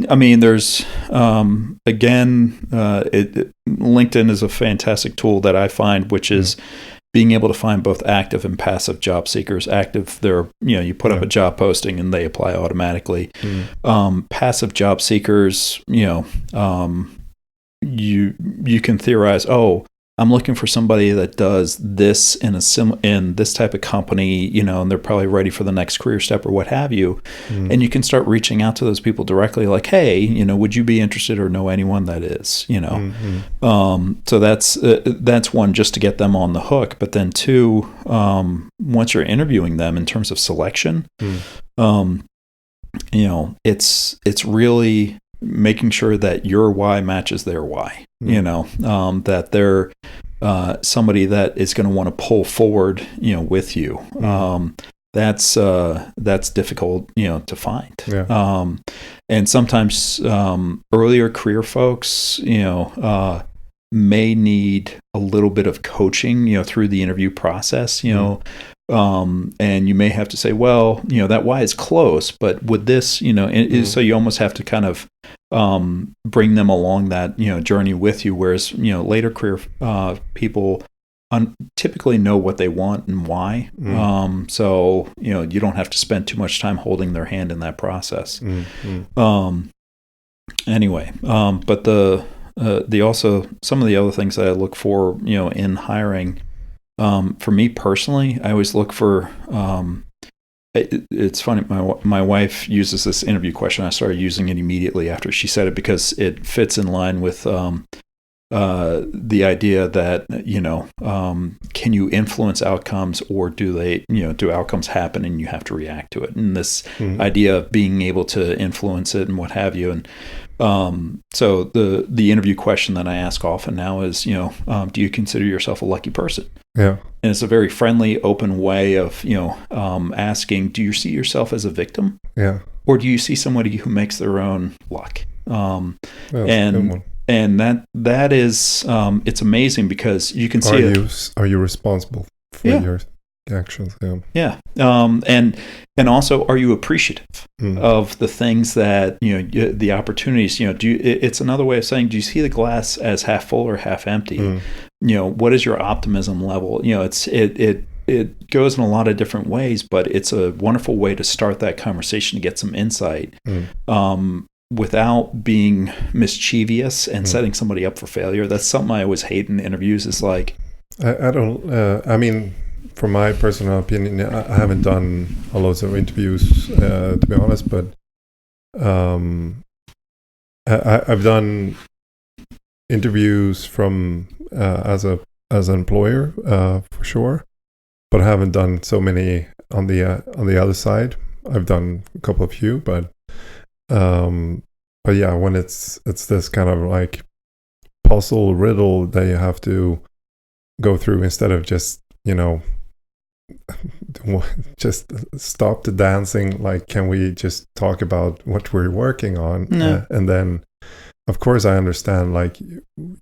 I mean, there's, LinkedIn is a fantastic tool that I find, which is being able to find both active and passive job seekers. Active, you put up a job posting and they apply automatically. Passive job seekers, you can theorize, I'm looking for somebody that does this in this type of company, and they're probably ready for the next career step or what have you. And you can start reaching out to those people directly, like, hey, would you be interested or know anyone that is, So that's one, just to get them on the hook. But then 2, once you're interviewing them in terms of selection, it's really making sure that your why matches their why, that they're somebody that is going to want to pull forward, with you, that's difficult, to find. Yeah. And sometimes earlier career folks, may need a little bit of coaching, through the interview process, and you may have to say, well, that why is close, but with this, so you almost have to kind of bring them along that, journey with you. Whereas, later career people typically know what they want and why. So, you don't have to spend too much time holding their hand in that process. Anyway, but the also some of the other things that I look for, in hiring, for me personally, I always look for, it's funny, my wife uses this interview question. I started using it immediately after she said it because it fits in line with the idea that, can you influence outcomes, or do outcomes happen and you have to react to it? And this idea of being able to influence it and what have you. And so the interview question that I ask often now is, do you consider yourself a lucky person? Yeah. And it's a very friendly, open way of, asking, do you see yourself as a victim? Yeah. Or do you see somebody who makes their own luck? And that is, it's amazing because you can see are you responsible for your actions? Yeah. And also, are you appreciative of the things that, the opportunities, it's another way of saying, do you see the glass as half full or half empty? What is your optimism level? It goes in a lot of different ways, but it's a wonderful way to start that conversation to get some insight. Without being mischievous and setting somebody up for failure. That's something I always hate in interviews. Is like, I don't, I mean, from my personal opinion, I haven't done a lot of interviews, to be honest, but I've done interviews from as an employer, for sure, but I haven't done so many on the other side. I've done a couple of few, but yeah, when it's this kind of like puzzle riddle that you have to go through instead of just just stop the dancing, like, can we just talk about what we're working on? And then of course I understand, like,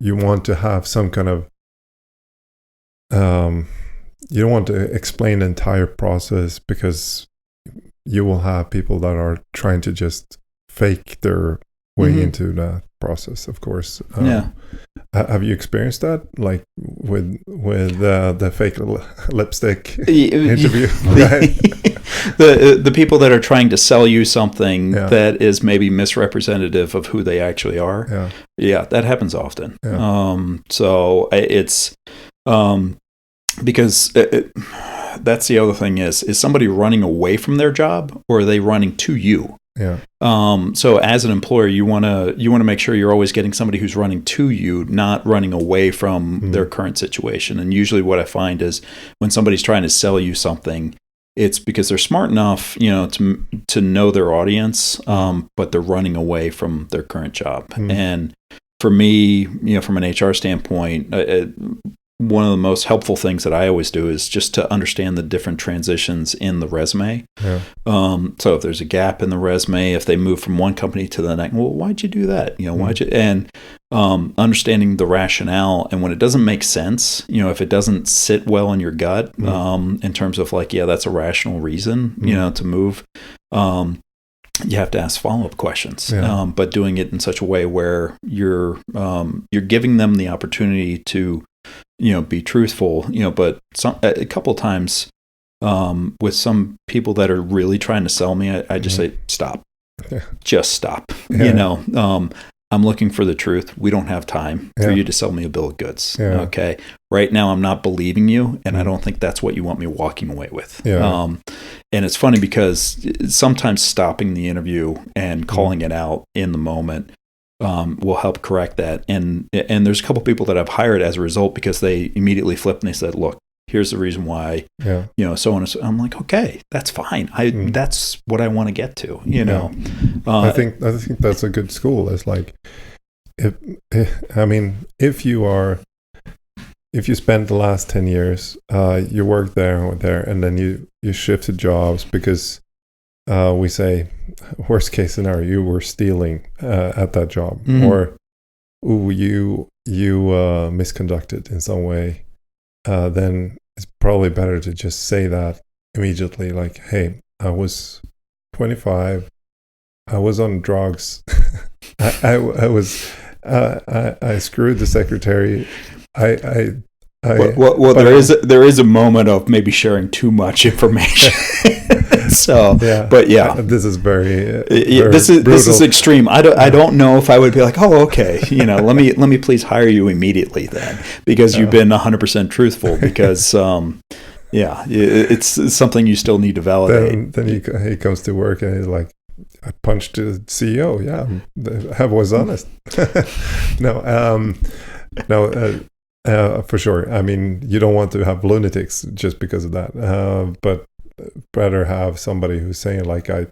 you want to have some kind of you don't want to explain the entire process, because you will have people that are trying to just fake their way into that process, of course. Have you experienced that, like with the fake lipstick interview? The people that are trying to sell you something that is maybe misrepresentative of who they actually are. Yeah, that happens often. So it's because that's the other thing is somebody running away from their job, or are they running to you? So as an employer, you want to make sure you're always getting somebody who's running to you, not running away from their current situation. And usually what I find is when somebody's trying to sell you something, it's because they're smart enough, to know their audience, but they're running away from their current job. And for me, from an HR standpoint, one of the most helpful things that I always do is just to understand the different transitions in the resume. So if there's a gap in the resume, if they move from one company to the next, well, why'd you do that? Why'd you? And understanding the rationale, and when it doesn't make sense, if it doesn't sit well in your gut, in terms of like, that's a rational reason, to move. You have to ask follow-up questions, but doing it in such a way where you're giving them the opportunity to be truthful, but a couple of times with some people that are really trying to sell me, I just say, stop, just stop. I'm looking for the truth. We don't have time for you to sell me a bill of goods. Okay. Right now, I'm not believing you, and I don't think that's what you want me walking away with. And it's funny because sometimes stopping the interview and calling it out in the moment will help correct that. And there's a couple people that I've hired as a result because they immediately flipped and they said, look, here's the reason why, so on and so. I'm like, okay, that's fine. That's what I want to get to, I think that's a good school. It's like, if you are if you spent the last 10 years, you worked there, and then you shifted jobs because we say, worst case scenario, you were stealing at that job, or you misconducted in some way, then it's probably better to just say that immediately, like, hey, I was 25, I was on drugs, I screwed the secretary. Well, there is a moment of maybe sharing too much information. So, yeah, but yeah, this is very this is extreme. I don't know if I would be like, oh, okay, let me please hire you immediately then, because you've been 100% truthful. Because it's something you still need to validate. Then he comes to work and he's like, I punched the CEO. Yeah, I was honest. No, for sure. I mean, you don't want to have lunatics just because of that. But better have somebody who's saying, like, I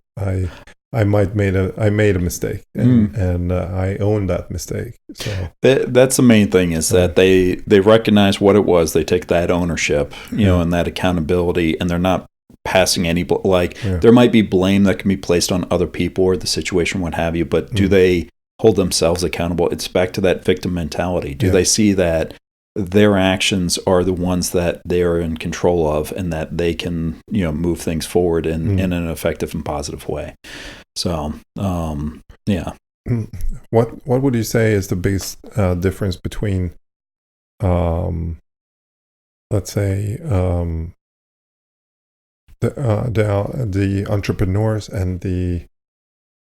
made a mistake, and I own that mistake. So that's the main thing, is that they recognize what it was. They take that ownership, and that accountability, and they're not passing any there might be blame that can be placed on other people or the situation, what have you, but do they hold themselves accountable? It's back to that victim mentality. Do they see that their actions are the ones that they are in control of, and that they can move things forward in an effective and positive way? So what would you say is the biggest difference between let's say the entrepreneurs and the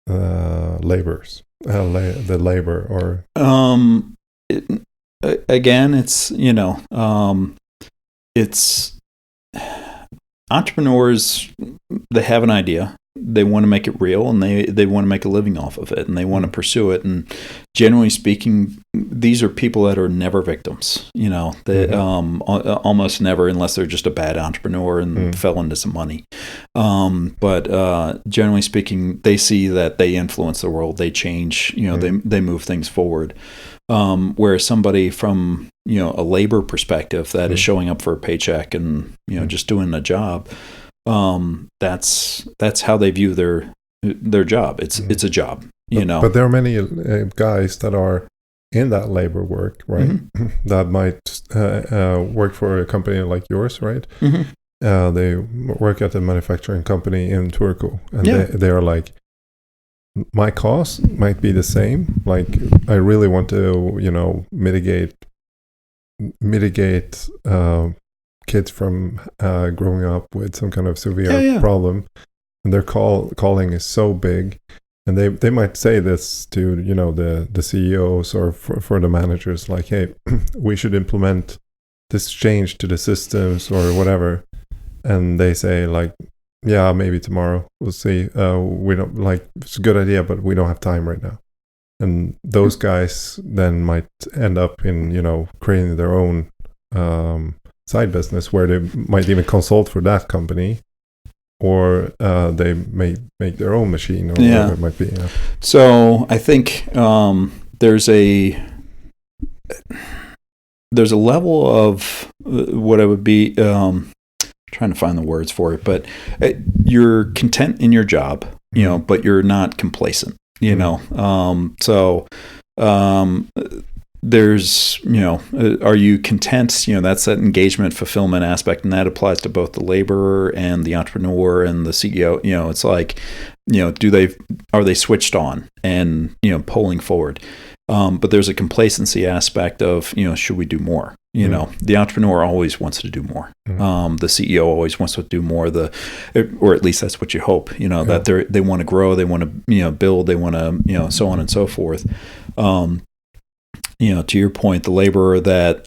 laborers, the labor, or again, it's it's entrepreneurs. They have an idea, they want to make it real, and they want to make a living off of it, and they want to pursue it. And generally speaking, these are people that are never victims. They almost never, unless they're just a bad entrepreneur and fell into some money. But generally speaking, they see that they influence the world, they change. They move things forward. Whereas somebody from a labor perspective that is showing up for a paycheck and just doing a job, that's how they view their job. It's a job, But there are many guys that are in that labor work, right? That might work for a company like yours, right? They work at a manufacturing company in Turku, and they are like, my cost might be the same. Like, I really want to, mitigate kids from growing up with some kind of severe problem, and their calling is so big, and they might say this to the CEOs or for the managers, like, hey, we should implement this change to the systems or whatever, and they say, like, yeah, maybe tomorrow, we'll see, we don't, like, it's a good idea, but we don't have time right now. And those guys then might end up in creating their own side business, where they might even consult for that company, or they may make their own machine, or whatever it might be. So I think there's a level of what I would be trying to find the words for it, but you're content in your job, but you're not complacent, so there's, are you content? That's that engagement fulfillment aspect, and that applies to both the laborer and the entrepreneur and the CEO. It's like, are they switched on and, pulling forward? But there's a complacency aspect of, should we do more? The entrepreneur always wants to do more. The CEO always wants to do more. Or at least that's what you hope. That they want to grow, they want to build, they want to so on and so forth. To your point, the laborer that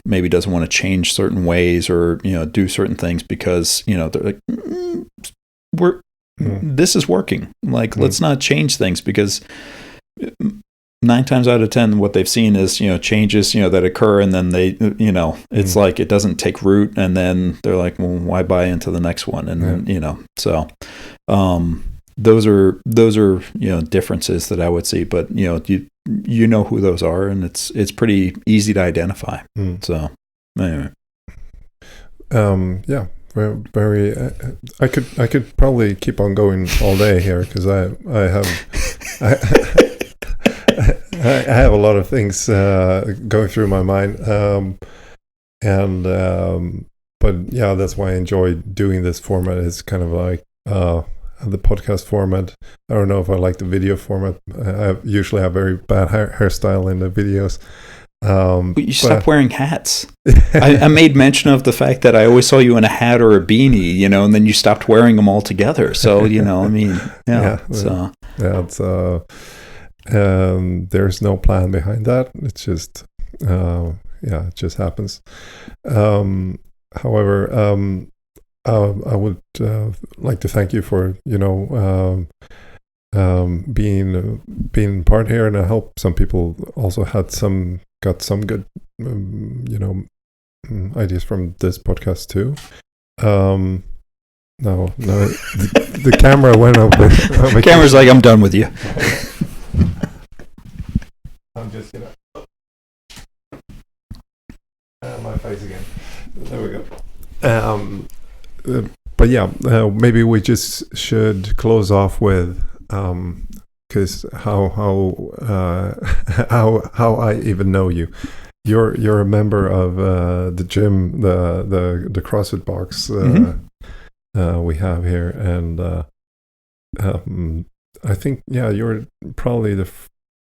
maybe doesn't want to change certain ways or do certain things because they're like, this is working. Like, let's not change things, because 9 times out of 10, what they've seen is, changes, that occur, and then they, it's like it doesn't take root, and then they're like, well, why buy into the next one? And then, so those are differences that I would see, but you know who those are, and it's pretty easy to identify. So Anyway. Yeah, very. very I could probably keep on going all day here because I have I, I have a lot of things going through my mind, but yeah, that's why I enjoy doing this format. It's kind of like the podcast format. I don't know if I like the video format. I usually have very bad hairstyle in the videos. You stopped wearing hats. I made mention of the fact that I always saw you in a hat or a beanie, and then you stopped wearing them altogether. So, I mean, there's no plan behind that. It's just, it just happens. However, I would like to thank you for, being part here, and I hope some people also got some good, ideas from this podcast too. No, the camera went over. The camera's like, I'm done with you. I'm just gonna my face again. There we go. But yeah, maybe we just should close off with because how I even know you. You're a member of the gym, the CrossFit box we have here, and I think you're probably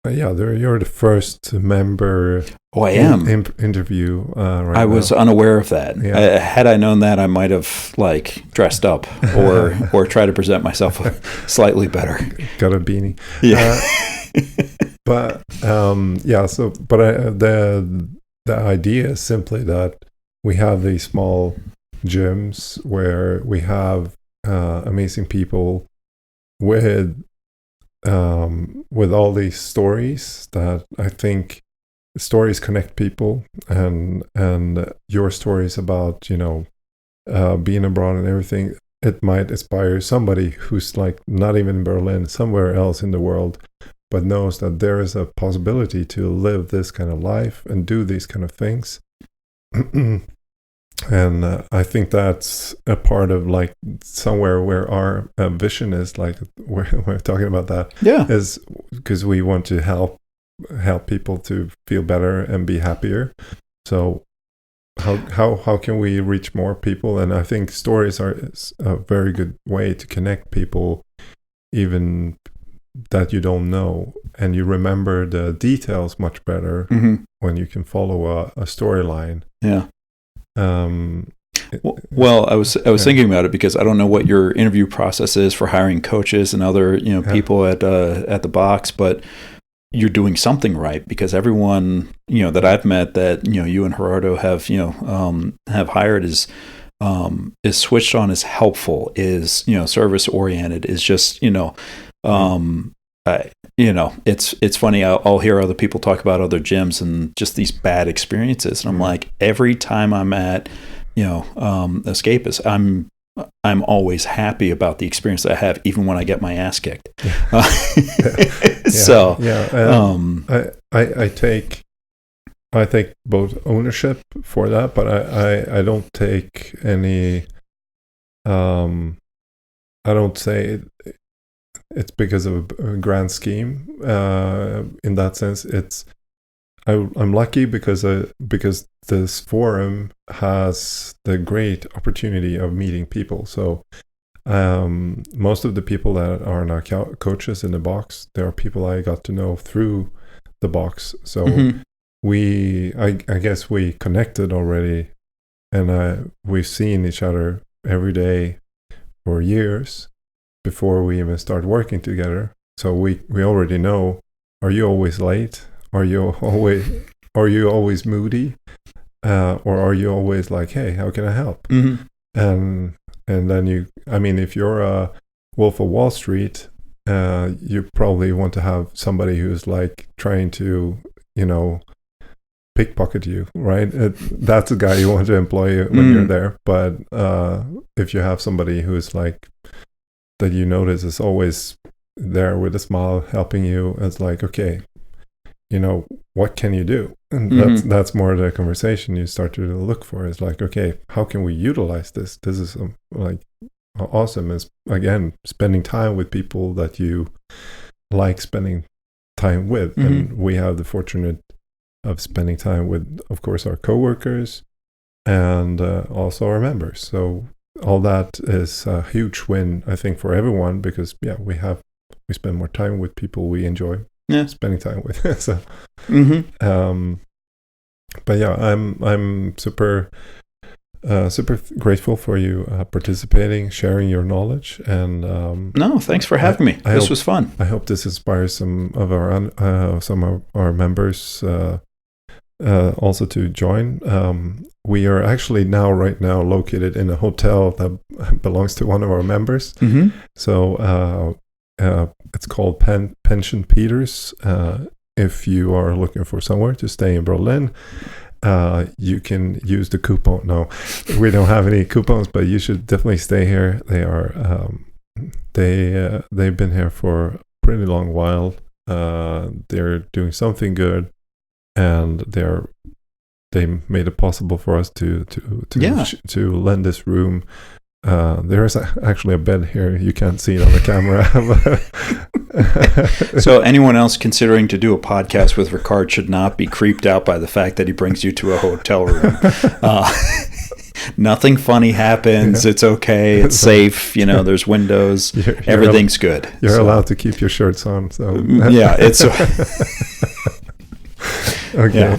you're the first member. Oh, I am. Interview. Right I was unaware of that. Yeah. Had I known that, I might have dressed up or try to present myself slightly better. Got a beanie. Yeah. But the idea is simply that we have these small gyms where we have amazing people with all these stories that I think stories connect people, and your stories about being abroad and everything, it might inspire somebody who's not even in Berlin, somewhere else in the world, but knows that there is a possibility to live this kind of life and do these kind of things. And I think that's a part of somewhere where our vision is we're talking about that. Yeah, is because we want to help people to feel better and be happier. So how can we reach more people? And I think stories are a very good way to connect people, even that you don't know, and you remember the details much better when you can follow a storyline. Yeah. Well, I was thinking about it because I don't know what your interview process is for hiring coaches and other people at the box, but you're doing something right, because everyone that I've met that you and Gerardo have hired is switched on, is helpful, is service oriented, is just it's funny. I'll hear other people talk about other gyms and just these bad experiences, and I'm like, every time I'm at Escapist, I'm always happy about the experience that I have, even when I get my ass kicked. I take both ownership for that, but I don't take any. I don't say it's because of a grand scheme. In that sense, I'm lucky because this forum has the great opportunity of meeting people. So most of the people that are now coaches in the box, they are people I got to know through the box. So I guess we connected already, and we've seen each other every day for years before we even start working together. So we already know, are you always late? Are you always moody? Or are you always like, hey, how can I help? And then if you're a Wolf of Wall Street, you probably want to have somebody who's trying to, pickpocket you, right? That's a guy you want to employ when you're there. But if you have somebody who's that you notice is always there with a smile helping you, it's okay, what can you do? And that's more the conversation you start to look for. Is like, okay, how can we utilize this? This is like awesome. Is again spending time with people that you like spending time with, and we have the fortunate of spending time with, of course, our coworkers and also our members. So all that is a huge win, I think, for everyone, because we spend more time with people we enjoy spending time with. So, but yeah, I'm super grateful for you participating, sharing your knowledge, and no, thanks for having me. This was fun. I hope this inspires some of our members also to join. We are actually right now located in a hotel that belongs to one of our members. So it's called Pension Peters. If you are looking for somewhere to stay in Berlin, you can use the coupon. No, we don't have any coupons, but you should definitely stay here. They are they've been here for a pretty long while. They're doing something good, and they made it possible for us to lend this room. There is actually a bed here. You can't see it on the camera. So anyone else considering to do a podcast with Ricard should not be creeped out by the fact that he brings you to a hotel room. Nothing funny happens. It's okay. It's safe. There's windows. Everything's good. You're allowed to keep your shirts on. So it's okay.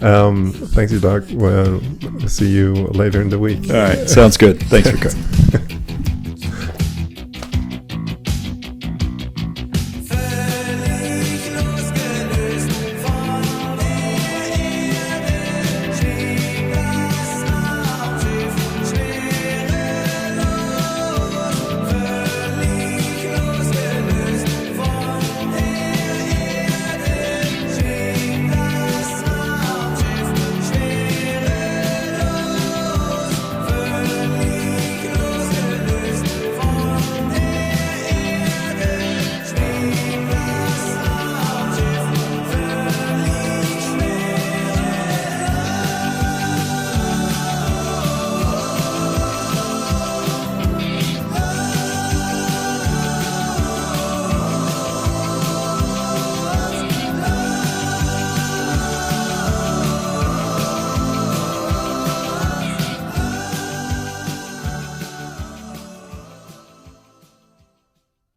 Thanks you, Doug. Well, see you later in the week. All right. Sounds good. Thanks, Ricard.